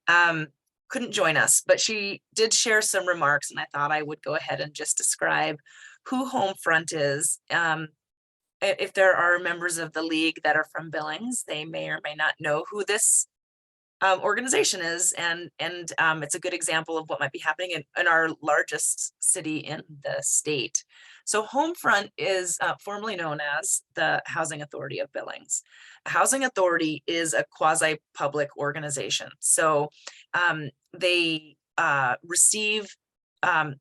couldn't join us, but she did share some remarks, and I thought I would go ahead and just describe who Homefront is. If there are members of the league that are from Billings, they may or may not know who this organization is, and it's a good example of what might be happening in our largest city in the state. So Homefront is formerly known as the Housing Authority of Billings. A housing authority is a quasi-public organization. So they receive and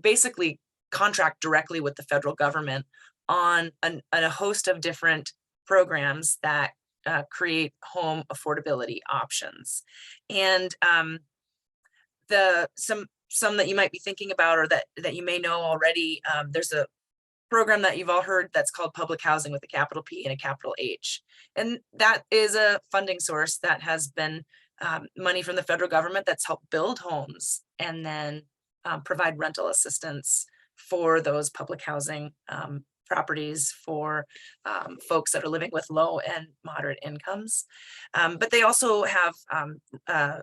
basically contract directly with the federal government on a host of different programs that create home affordability options. And some that you might be thinking about or that you may know already, there's a program that you've all heard that's called public housing with a capital P and a capital H. And that is a funding source that has been money from the federal government that's helped build homes and then provide rental assistance for those public housing properties for folks that are living with low and moderate incomes. But they also have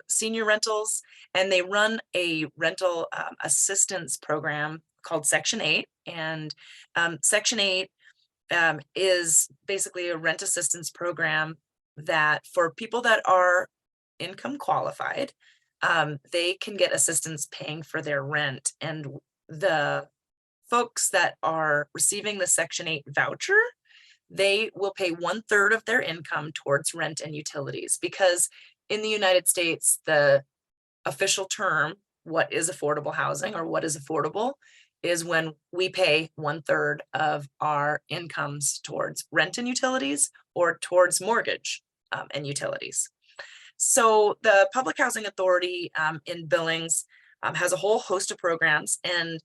senior rentals, and they run a rental assistance program called Section 8. And Section 8 is basically a rent assistance program that for people that are income qualified, they can get assistance paying for their rent. And the folks that are receiving the Section 8 voucher, they will pay 1/3 of their income towards rent and utilities, because in the United States, the official term, what is affordable housing or what is affordable, is when we pay 1/3 of our incomes towards rent and utilities or towards mortgage and utilities. So the Public Housing Authority in Billings has a whole host of programs, and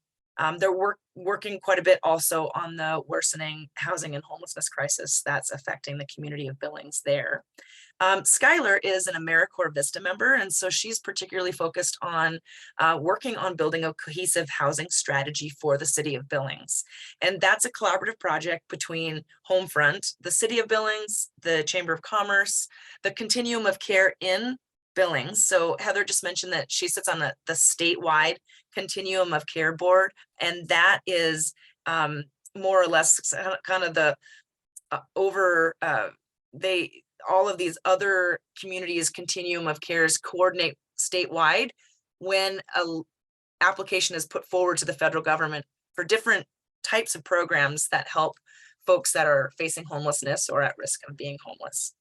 they're working quite a bit also on the worsening housing and homelessness crisis that's affecting the community of Billings there. Skylar is an AmeriCorps Vista member, and so she's particularly focused on working on building a cohesive housing strategy for the city of Billings. And that's a collaborative project between Homefront, the city of Billings, the Chamber of Commerce, the Continuum of Care in Billings. So Heather just mentioned that she sits on the statewide Continuum of Care board, and that is more or less kind of the all of these other communities Continuum of Cares coordinate statewide when an application is put forward to the federal government for different types of programs that help folks that are facing homelessness or at risk of being homeless.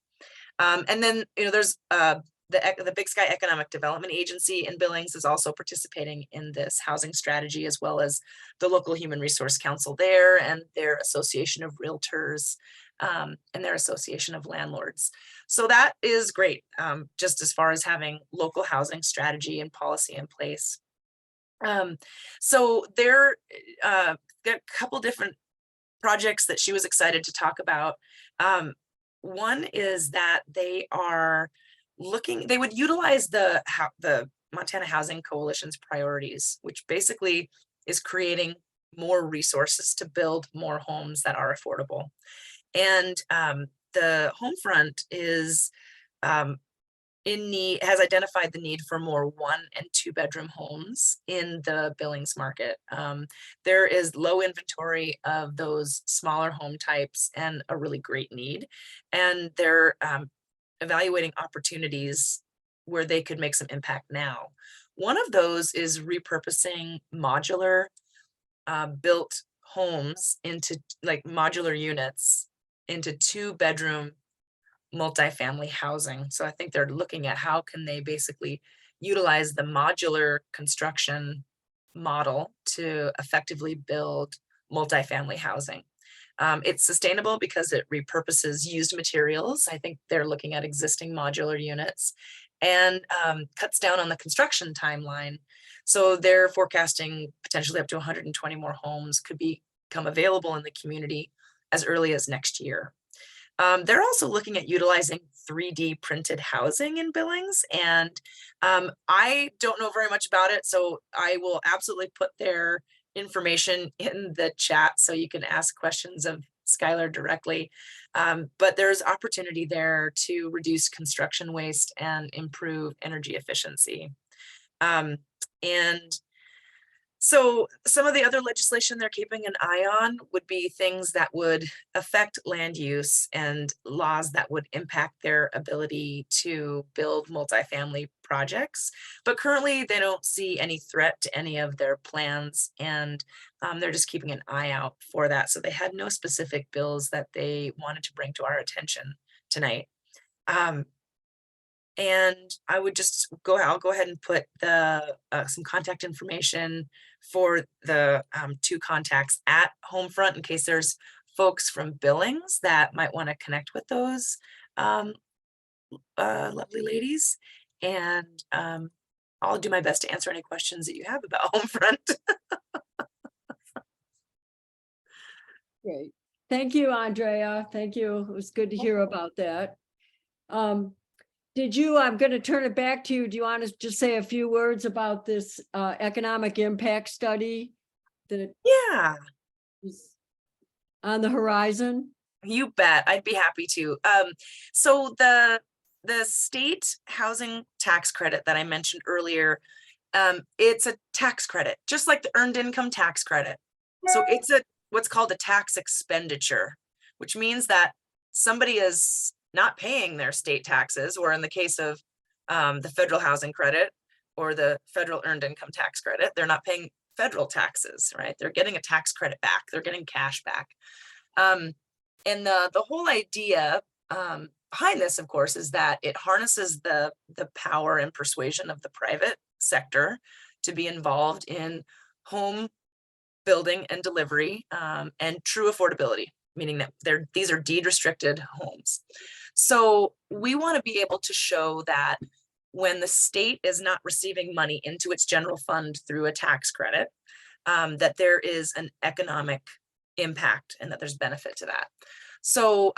And then, there's the Big Sky Economic Development Agency in Billings is also participating in this housing strategy, as well as the local Human Resource Council there and their Association of Realtors and their Association of Landlords. So that is great, just as far as having local housing strategy and policy in place. So there got a couple different projects that she was excited to talk about. One is that they would utilize the Montana Housing Coalition's priorities, which basically is creating more resources to build more homes that are affordable. And the Homefront is has identified the need for more 1- and 2-bedroom homes in the Billings market. There is low inventory of those smaller home types and a really great need. And they're evaluating opportunities where they could make some impact now. One of those is repurposing modular built homes into like modular units into 2-bedroom multifamily housing. So I think they're looking at how can they basically utilize the modular construction model to effectively build multifamily housing. It's sustainable because it repurposes used materials. I think they're looking at existing modular units and cuts down on the construction timeline. So they're forecasting potentially up to 120 more homes could become available in the community as early as next year. They're also looking at utilizing 3D printed housing in Billings, and I don't know very much about it, so I will absolutely put their information in the chat so you can ask questions of Skylar directly. But there's opportunity there to reduce construction waste and improve energy efficiency. And so some of the other legislation they're keeping an eye on would be things that would affect land use and laws that would impact their ability to build multifamily projects. But currently they don't see any threat to any of their plans, and they're just keeping an eye out for that. So they had no specific bills that they wanted to bring to our attention tonight. And I would just I'll go ahead and put the some contact information for the 2 contacts at Homefront in case there's folks from Billings that might want to connect with those lovely ladies. And I'll do my best to answer any questions that you have about Homefront. Great. Thank you, Andrea. Thank you. It was good to hear about that. I'm going to turn it back to you. Do you want to just say a few words about this economic impact study that Yeah, is on the horizon? you bet. I'd be happy to. So the state housing tax credit that I mentioned earlier, it's a tax credit, just like the earned income tax credit. So it's what's called a tax expenditure, which means that somebody is not paying their state taxes, or in the case of the federal housing credit or the federal earned income tax credit, they're not paying federal taxes, right? They're getting a tax credit back. They're getting cash back. And the whole idea behind this, of course, is that it harnesses the power and persuasion of the private sector to be involved in home building and delivery and true affordability, meaning that these are deed restricted homes. So we want to be able to show that when the state is not receiving money into its general fund through a tax credit, that there is an economic impact and that there's benefit to that. So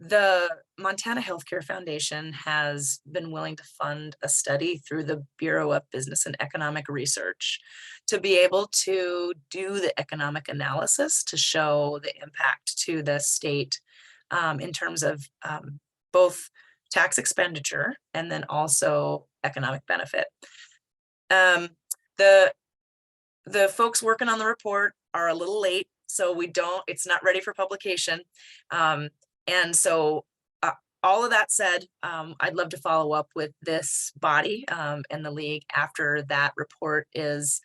the Montana Healthcare Foundation has been willing to fund a study through the Bureau of Business and Economic Research to be able to do the economic analysis to show the impact to the state in terms of both tax expenditure and then also economic benefit. The folks working on the report are a little late, so it's not ready for publication. And so all of that said, I'd love to follow up with this body and the league after that report is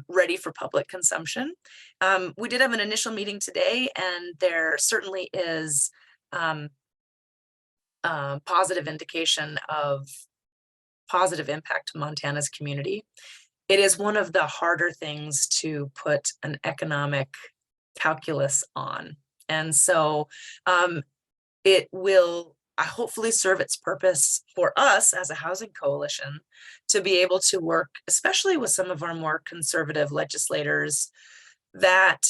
ready for public consumption. We did have an initial meeting today, and there certainly is positive indication of positive impact to Montana's community. It is one of the harder things to put an economic calculus on. And so it will hopefully serve its purpose for us as a housing coalition to be able to work, especially with some of our more conservative legislators that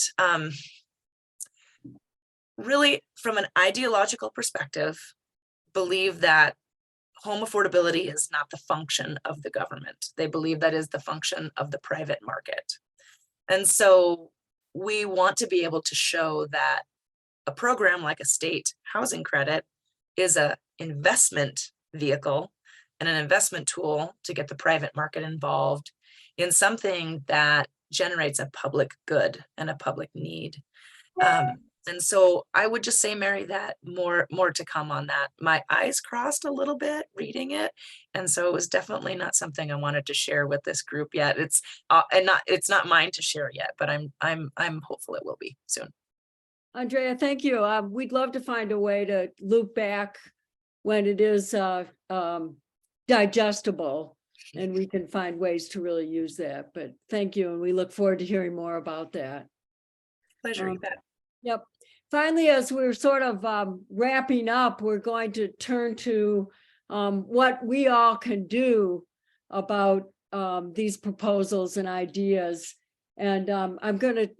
really, from an ideological perspective, believe that home affordability is not the function of the government. They believe that is the function of the private market. And so we want to be able to show that a program like a state housing credit is an investment vehicle and an investment tool to get the private market involved in something that generates a public good and a public need. And so I would just say, Mary, that more to come on that. My eyes crossed a little bit reading it, and so it was definitely not something I wanted to share with this group yet. It's not mine to share yet, but I'm hopeful it will be soon. Andrea, thank you. We'd love to find a way to loop back when it is digestible, and we can find ways to really use that. But thank you, and we look forward to hearing more about that. Pleasure. You bet. Yep. Finally, as we're sort of wrapping up, we're going to turn to what we all can do about these proposals and ideas. And I'm going to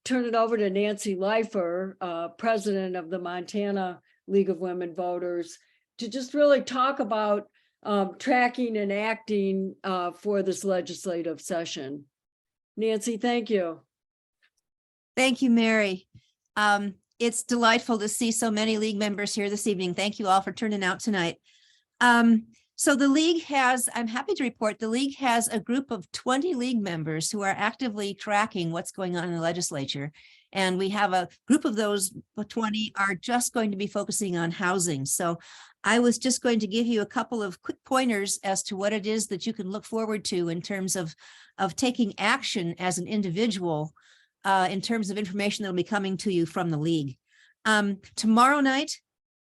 turn it over to Nancy Leifer, president of the Montana League of Women Voters, to just really talk about tracking and acting for this legislative session. Nancy, thank you. Thank you, Mary. It's delightful to see so many league members here this evening. Thank you all for turning out tonight. So the league has, I'm happy to report, the league has a group of 20 league members who are actively tracking what's going on in the legislature. And we have a group of those 20 are just going to be focusing on housing. So I was just going to give you a couple of quick pointers as to what it is that you can look forward to in terms of taking action as an individual in terms of information that will be coming to you from the league. Tomorrow night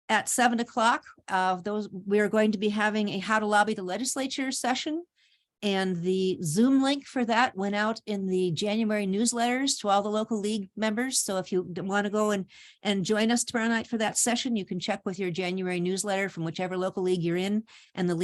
at 7 o'clock, we are going to be having a How to Lobby the Legislature session. And the Zoom link for that went out in the January newsletters to all the local league members. So if you want to go and join us tomorrow night for that session, you can check with your January newsletter from whichever local league you're in. And the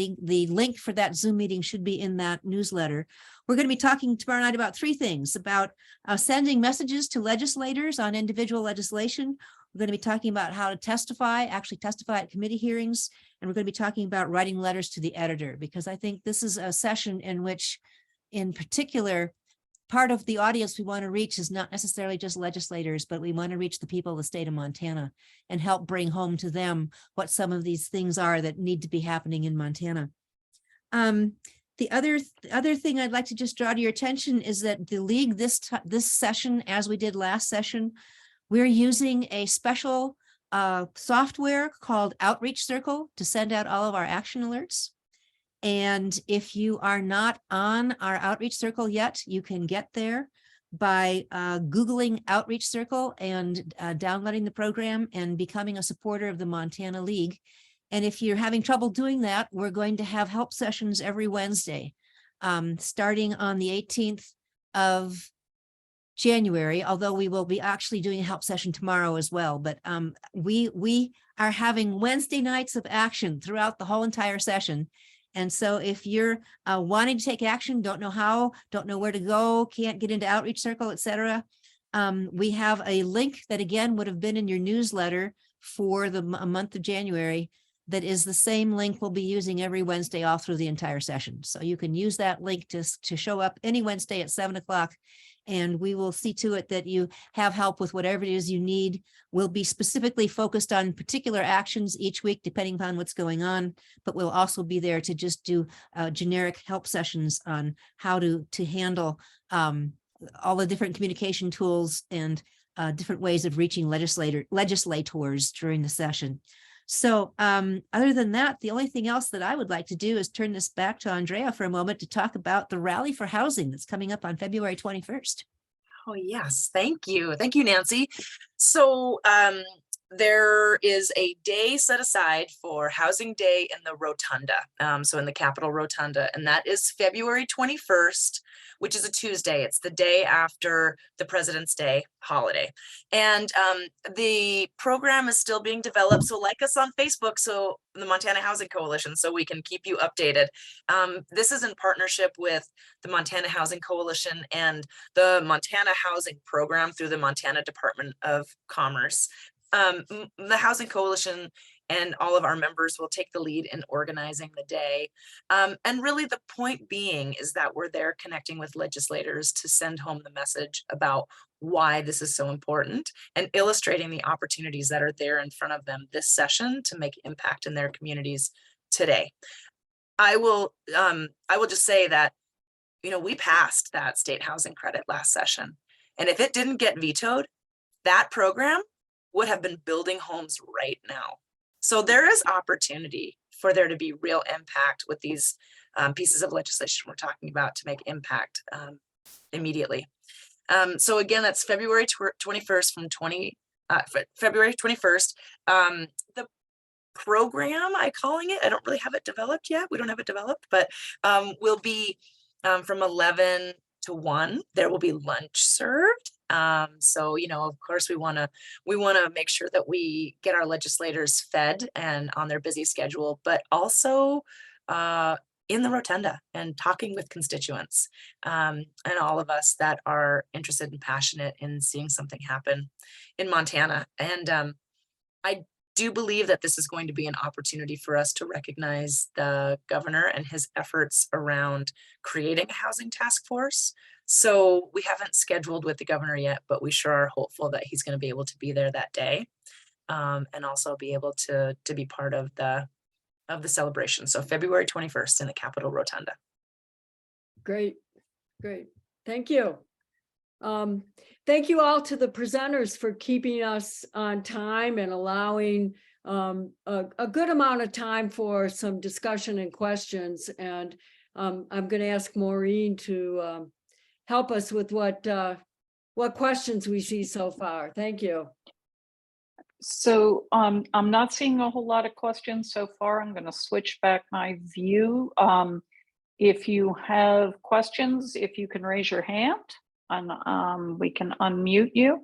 link for that Zoom meeting should be in that newsletter. We're going to be talking tomorrow night about three things: about sending messages to legislators on individual legislation. We're going to be talking about how to actually testify at committee hearings. And we're going to be talking about writing letters to the editor, because I think this is a session in which, in particular, part of the audience we want to reach is not necessarily just legislators, but we want to reach the people of the state of Montana and help bring home to them what some of these things are that need to be happening in Montana. The other thing I'd like to just draw to your attention is that the league this session, as we did last session, we're using a special software called Outreach Circle to send out all of our action alerts. And if you are not on our Outreach Circle yet, you can get there by Googling Outreach Circle and downloading the program and becoming a supporter of the Montana League. And if you're having trouble doing that, we're going to have help sessions every Wednesday, starting on the 18th of January, although we will be actually doing a help session tomorrow as well. But we are having Wednesday nights of action throughout the whole entire session. And so if you're wanting to take action, don't know how, don't know where to go, can't get into Outreach Circle, etc., we have a link that again would have been in your newsletter for the month of January. That is the same link we'll be using every Wednesday all through the entire session. So you can use that link to show up any Wednesday at 7 o'clock. And we will see to it that you have help with whatever it is you need. We'll be specifically focused on particular actions each week, depending upon what's going on, but we'll also be there to just do generic help sessions on how to handle all the different communication tools and different ways of reaching legislators during the session. So other than that, the only thing else that I would like to do is turn this back to Andrea for a moment to talk about the Rally for Housing that's coming up on February 21st. Oh, yes. Thank you. Thank you, Nancy. So there is a day set aside for Housing Day in the Rotunda, so in the Capitol Rotunda, and that is February 21st, which is a Tuesday. It's the day after the President's Day holiday. And the program is still being developed, so like us on Facebook, so the Montana Housing Coalition, so we can keep you updated. This is in partnership with the Montana Housing Coalition and the Montana Housing Program through the Montana Department of Commerce. the Housing Coalition and all of our members will take the lead in organizing the day. And really the point being is that we're there connecting with legislators to send home the message about why this is so important and illustrating the opportunities that are there in front of them this session to make impact in their communities today. I will just say that, we passed that state housing credit last session. And if it didn't get vetoed, that program would have been building homes right now. So there is opportunity for there to be real impact with these pieces of legislation we're talking about to make impact immediately. So again, that's February 21st from February 21st. The program, I calling it, I don't really have it developed yet. We don't have it developed, but will be from 11 to 1. There will be lunch served. So, of course, we want to make sure that we get our legislators fed and on their busy schedule, but also in the rotunda and talking with constituents and all of us that are interested and passionate in seeing something happen in Montana. And I do believe that this is going to be an opportunity for us to recognize the governor and his efforts around creating a housing task force. So we haven't scheduled with the governor yet, but we sure are hopeful that he's going to be able to be there that day and also be able to be part of the celebration. So February 21st in the Capitol Rotunda. Great. Thank you. Thank you all to the presenters for keeping us on time and allowing a good amount of time for some discussion and questions. And I'm going to ask Maureen to help us with what questions we see so far. Thank you. So I'm not seeing a whole lot of questions so far. I'm going to switch back my view. If you have questions, if you can raise your hand, and we can unmute you.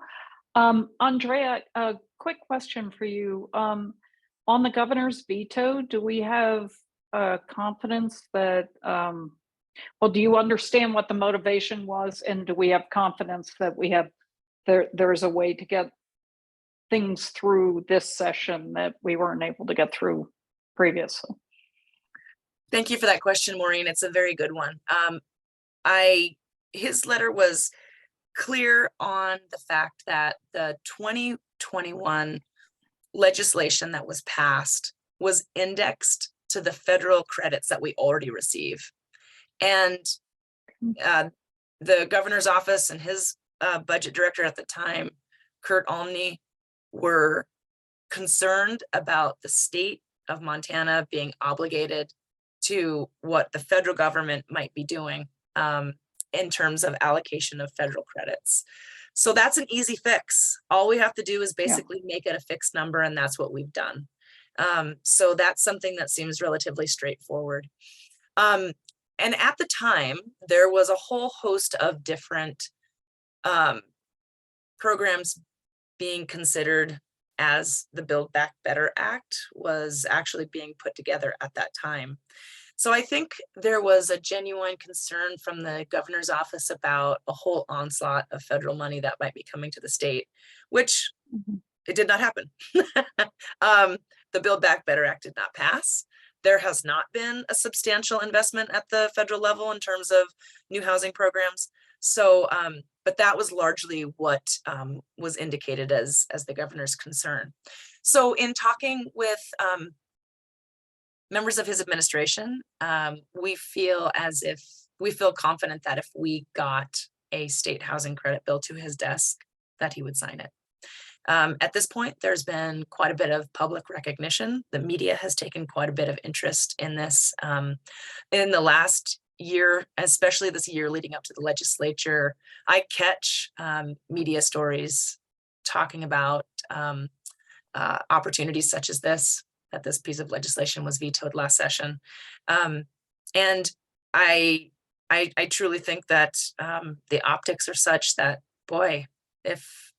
Andrea, a quick question for you. On the governor's veto, do we have confidence that, well, do you understand what the motivation was? And do we have confidence that there's a way to get things through this session that we weren't able to get through previously? Thank you for that question, Maureen. It's a very good one. His letter was clear on the fact that the 2021 legislation that was passed was indexed to the federal credits that we already receive. And the governor's office and his budget director at the time, Kurt Olney, were concerned about the state of Montana being obligated to what the federal government might be doing in terms of allocation of federal credits. So that's an easy fix. All we have to do is basically make it a fixed number, and that's what we've done. So that's something that seems relatively straightforward. And at the time, there was a whole host of different programs being considered as the Build Back Better Act was actually being put together at that time. So I think there was a genuine concern from the governor's office about a whole onslaught of federal money that might be coming to the state, which it did not happen. The Build Back Better Act did not pass. There has not been a substantial investment at the federal level in terms of new housing programs. So, but that was largely what was indicated as the governor's concern. So in talking with members of his administration, we feel confident that if we got a state housing credit bill to his desk, that he would sign it. At this point, there's been quite a bit of public recognition. The media has taken quite a bit of interest in this. In the last year, especially this year leading up to the legislature, I catch media stories talking about opportunities such as this, that this piece of legislation was vetoed last session. And I truly think that the optics are such that, boy, if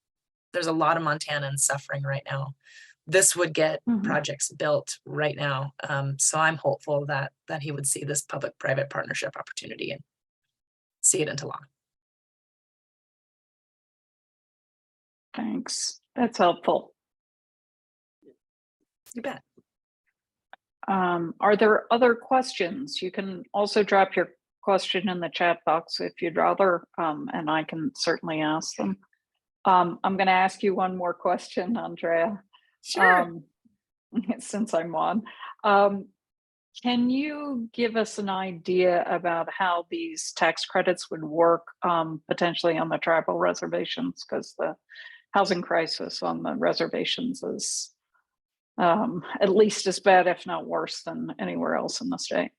there's a lot of Montanans suffering right now, this would get projects built right now. So I'm hopeful that he would see this public-private partnership opportunity and see it into law. Thanks. That's helpful. You bet. Are there other questions? You can also drop your question in the chat box if you'd rather, and I can certainly ask them. I'm going to ask you one more question, Andrea. Sure. Since I'm on. Can you give us an idea about how these tax credits would work potentially on the tribal reservations? Because the housing crisis on the reservations is at least as bad, if not worse, than anywhere else in the state.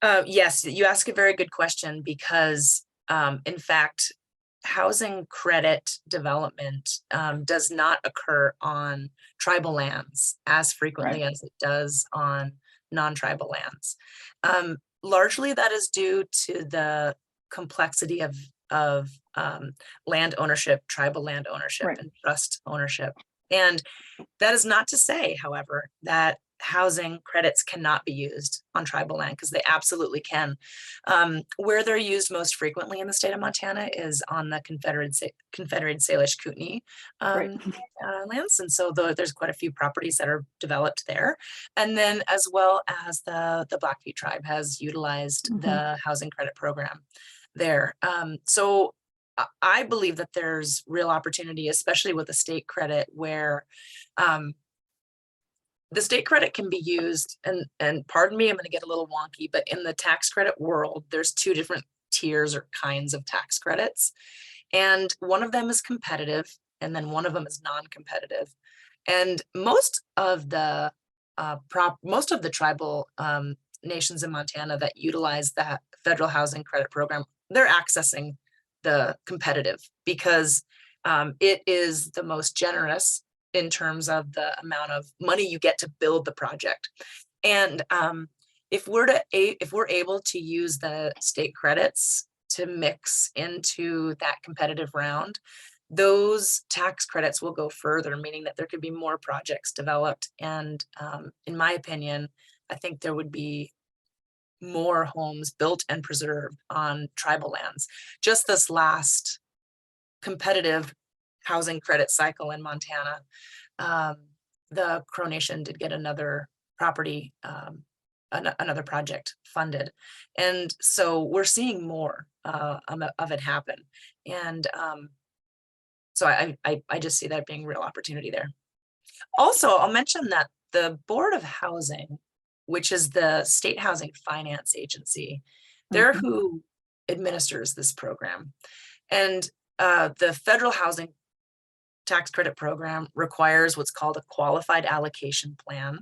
Yes, you ask a very good question because, in fact, housing credit development does not occur on tribal lands as frequently as it does on non-tribal lands. Largely that is due to the complexity of land ownership, tribal land ownership, Right. and trust ownership. And that is not to say, however, that housing credits cannot be used on tribal land, because they absolutely can. Where they're used most frequently in the state of Montana is on the Confederate Salish Kootenai lands. And so there's quite a few properties that are developed there. And then as well as the Blackfeet tribe has utilized the housing credit program there. So I believe that there's real opportunity, especially with the state credit, where the state credit can be used, and pardon me, I'm going to get a little wonky, but in the tax credit world, there's two different tiers or kinds of tax credits. And one of them is competitive, and then one of them is non-competitive. And most of the tribal nations in Montana that utilize that federal housing credit program, they're accessing the competitive because it is the most generous in terms of the amount of money you get to build the project. And if we're able to use the state credits to mix into that competitive round, those tax credits will go further, meaning that there could be more projects developed. And in my opinion, I think there would be more homes built and preserved on tribal lands. Just this last competitive housing credit cycle in Montana, the Crow Nation did get another property, another project funded. And so we're seeing more of it happen. And so I just see that being real opportunity there. Also, I'll mention that the Board of Housing, which is the state housing finance agency, they're who administers this program. And the federal housing tax credit program requires what's called a qualified allocation plan.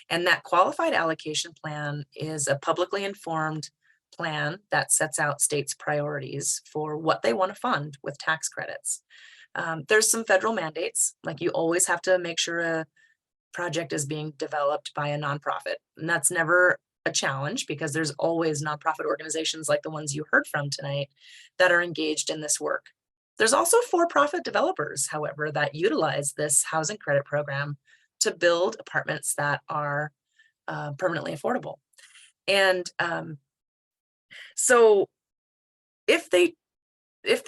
And that qualified allocation plan is a publicly informed plan that sets out states' priorities for what they want to fund with tax credits. There's some federal mandates, like you always have to make sure a project is being developed by a nonprofit. And that's never a challenge because there's always nonprofit organizations like the ones you heard from tonight that are engaged in this work. There's also for-profit developers, however, that utilize this housing credit program to build apartments that are permanently affordable. And so if they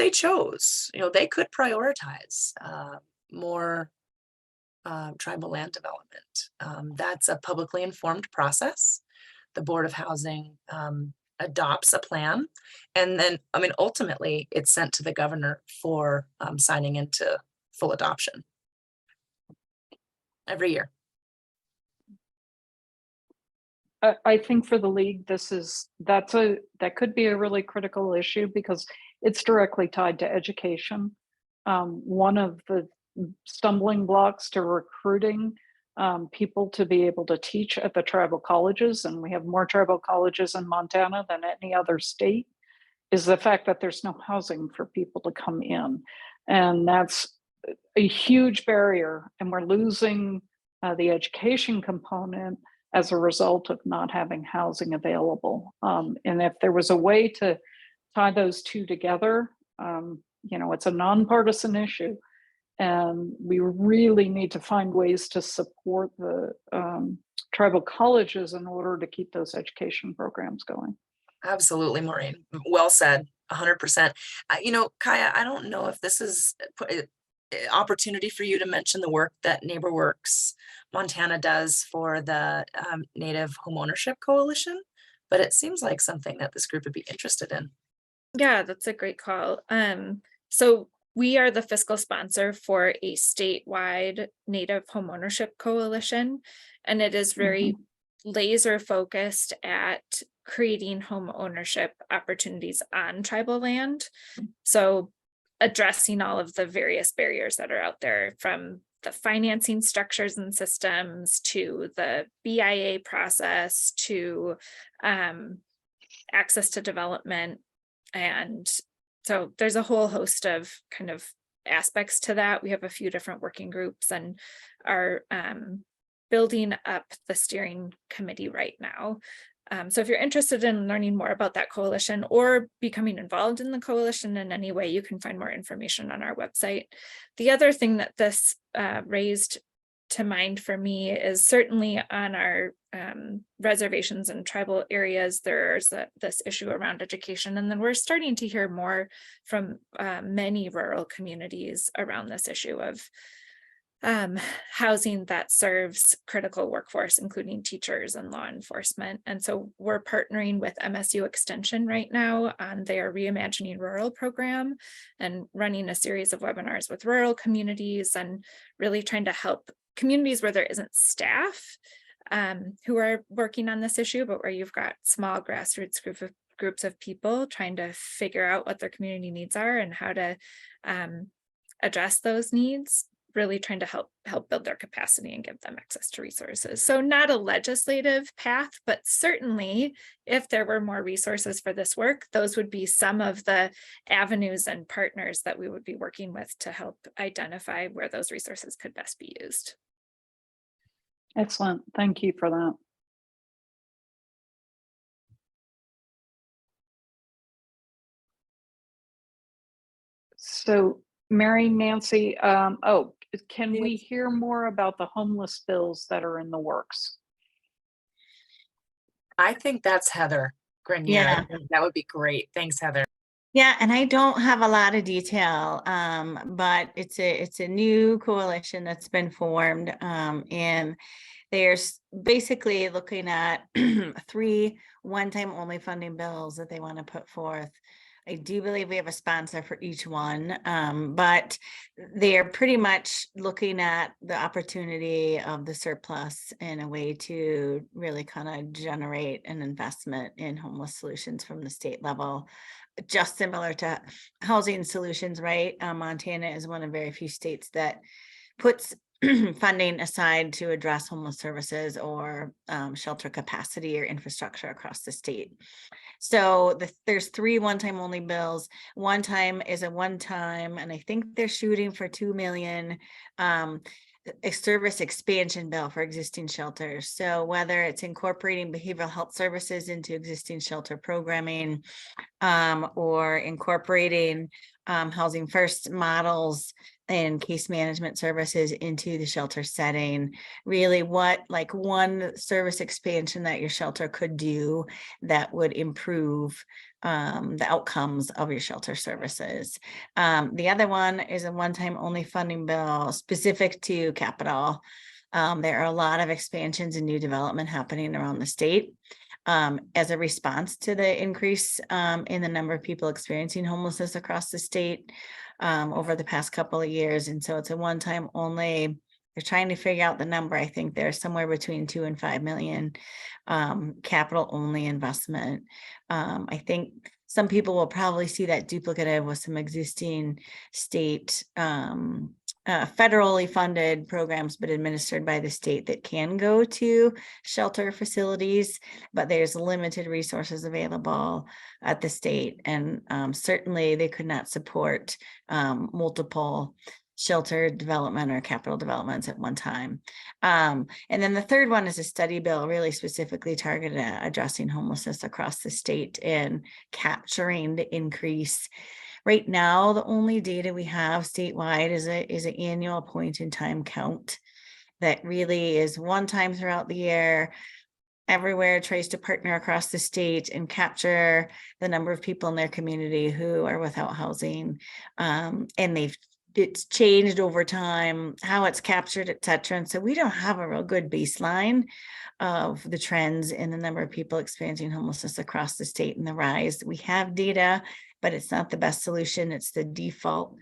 chose, they could prioritize more tribal land development. That's a publicly informed process. The Board of Housing adopts a plan, and then, ultimately it's sent to the governor for signing into full adoption every year. I think for the league, that could be a really critical issue because it's directly tied to education. One of the stumbling blocks to recruiting people to be able to teach at the tribal colleges, and we have more tribal colleges in Montana than any other state, is the fact that there's no housing for people to come in. And that's a huge barrier, and we're losing the education component as a result of not having housing available. And if there was a way to tie those two together, it's a nonpartisan issue. And we really need to find ways to support the tribal colleges in order to keep those education programs going. Absolutely, Maureen. Well said, 100%. Kaya, I don't know if this is opportunity for you to mention the work that NeighborWorks Montana does for the Native Homeownership Coalition, but it seems like something that this group would be interested in. Yeah, that's a great call. So we are the fiscal sponsor for a statewide Native Homeownership Coalition, and it is very laser focused at creating home ownership opportunities on tribal land. So addressing all of the various barriers that are out there, from the financing structures and systems to the BIA process to access to development. And so there's a whole host of kind of aspects to that. We have a few different working groups and are building up the steering committee right now. So if you're interested in learning more about that coalition or becoming involved in the coalition in any way, you can find more information on our website. The other thing that this raised to mind for me is certainly on our reservations and tribal areas, there's this issue around education. And then we're starting to hear more from many rural communities around this issue of housing that serves critical workforce, including teachers and law enforcement. And so we're partnering with MSU Extension right now on their Reimagining Rural program and running a series of webinars with rural communities and really trying to help communities where there isn't staff who are working on this issue, but where you've got small grassroots groups of people trying to figure out what their community needs are and how to address those needs, really trying to help build their capacity and give them access to resources. So not a legislative path, but certainly if there were more resources for this work, those would be some of the avenues and partners that we would be working with to help identify where those resources could best be used. Excellent. Thank you for that. So Mary, Nancy, can we hear more about the homeless bills that are in the works? I think that's Heather Grenier. Yeah. I think that would be great. Thanks, Heather. Yeah, and I don't have a lot of detail, but it's a new coalition that's been formed, and they're basically looking at 3 one-time only funding bills that they want to put forth. I do believe we have a sponsor for each one, but they're pretty much looking at the opportunity of the surplus in a way to really kind of generate an investment in homeless solutions from the state level, just similar to housing solutions, right? Montana is one of very few states that puts funding aside to address homeless services or shelter capacity or infrastructure across the state. So there's 3 one-time only bills. One time is a one-time, and I think they're shooting for 2 million, a service expansion bill for existing shelters. So whether it's incorporating behavioral health services into existing shelter programming, or incorporating housing first models and case management services into the shelter setting, really what like one service expansion that your shelter could do that would improve the outcomes of your shelter services. The other one is a one-time only funding bill specific to capital. There are a lot of expansions and new development happening around the state as a response to the increase in the number of people experiencing homelessness across the state over the past couple of years. And so it's a one-time only. They're trying to figure out the number. I think there's somewhere between 2 and 5 million capital only investment. I think some people will probably see that duplicative with some existing state federally funded programs, but administered by the state that can go to shelter facilities, but there's limited resources available at the state. And certainly they could not support multiple shelter development or capital developments at one time. And then the third one is a study bill really specifically targeted at addressing homelessness across the state and capturing the increase. Right now, the only data we have statewide is an annual point in time count that really is one time throughout the year. Everywhere tries to partner across the state and capture the number of people in their community who are without housing. And they've it's changed over time, how it's captured, et cetera. And so we don't have a real good baseline of the trends in the number of people experiencing homelessness across the state and the rise. We have data, but it's not the best solution. It's the default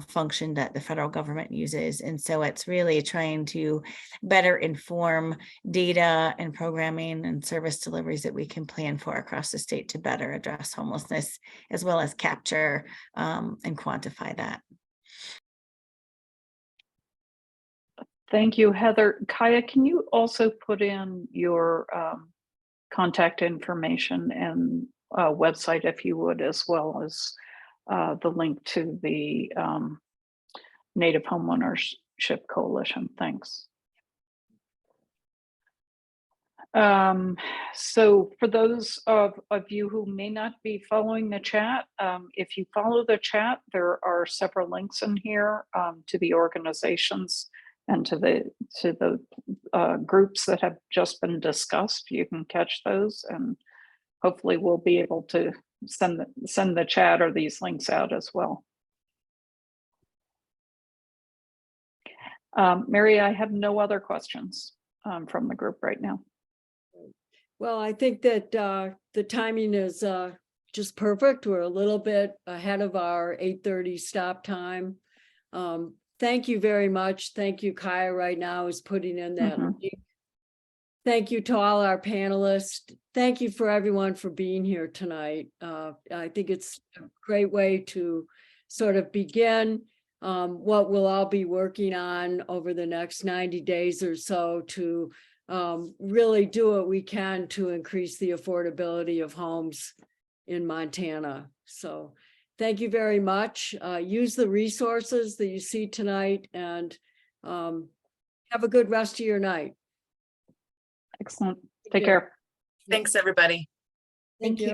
function that the federal government uses. And so it's really trying to better inform data and programming and service deliveries that we can plan for across the state to better address homelessness, as well as capture and quantify that. Thank you, Heather. Kaya, can you also put in your contact information and website, if you would, as well as the link to the Native Homeownership Coalition? Thanks. So for those of you who may not be following the chat, if you follow the chat, there are several links in here to the organizations and to the groups that have just been discussed. You can catch those, and hopefully we'll be able to send the chat or these links out as well. Mary, I have no other questions from the group right now. Well, I think that the timing is just perfect. We're a little bit ahead of our 8:30 stop time. Thank you very much. Thank you, Kaya, right now is putting in that link. Thank you to all our panelists. Thank you for everyone for being here tonight. I think it's a great way to sort of begin what we'll all be working on over the next 90 days or so to really do what we can to increase the affordability of homes in Montana. So thank you very much. Use the resources that you see tonight, and have a good rest of your night. Excellent. Take care. Thanks, everybody. Thank you.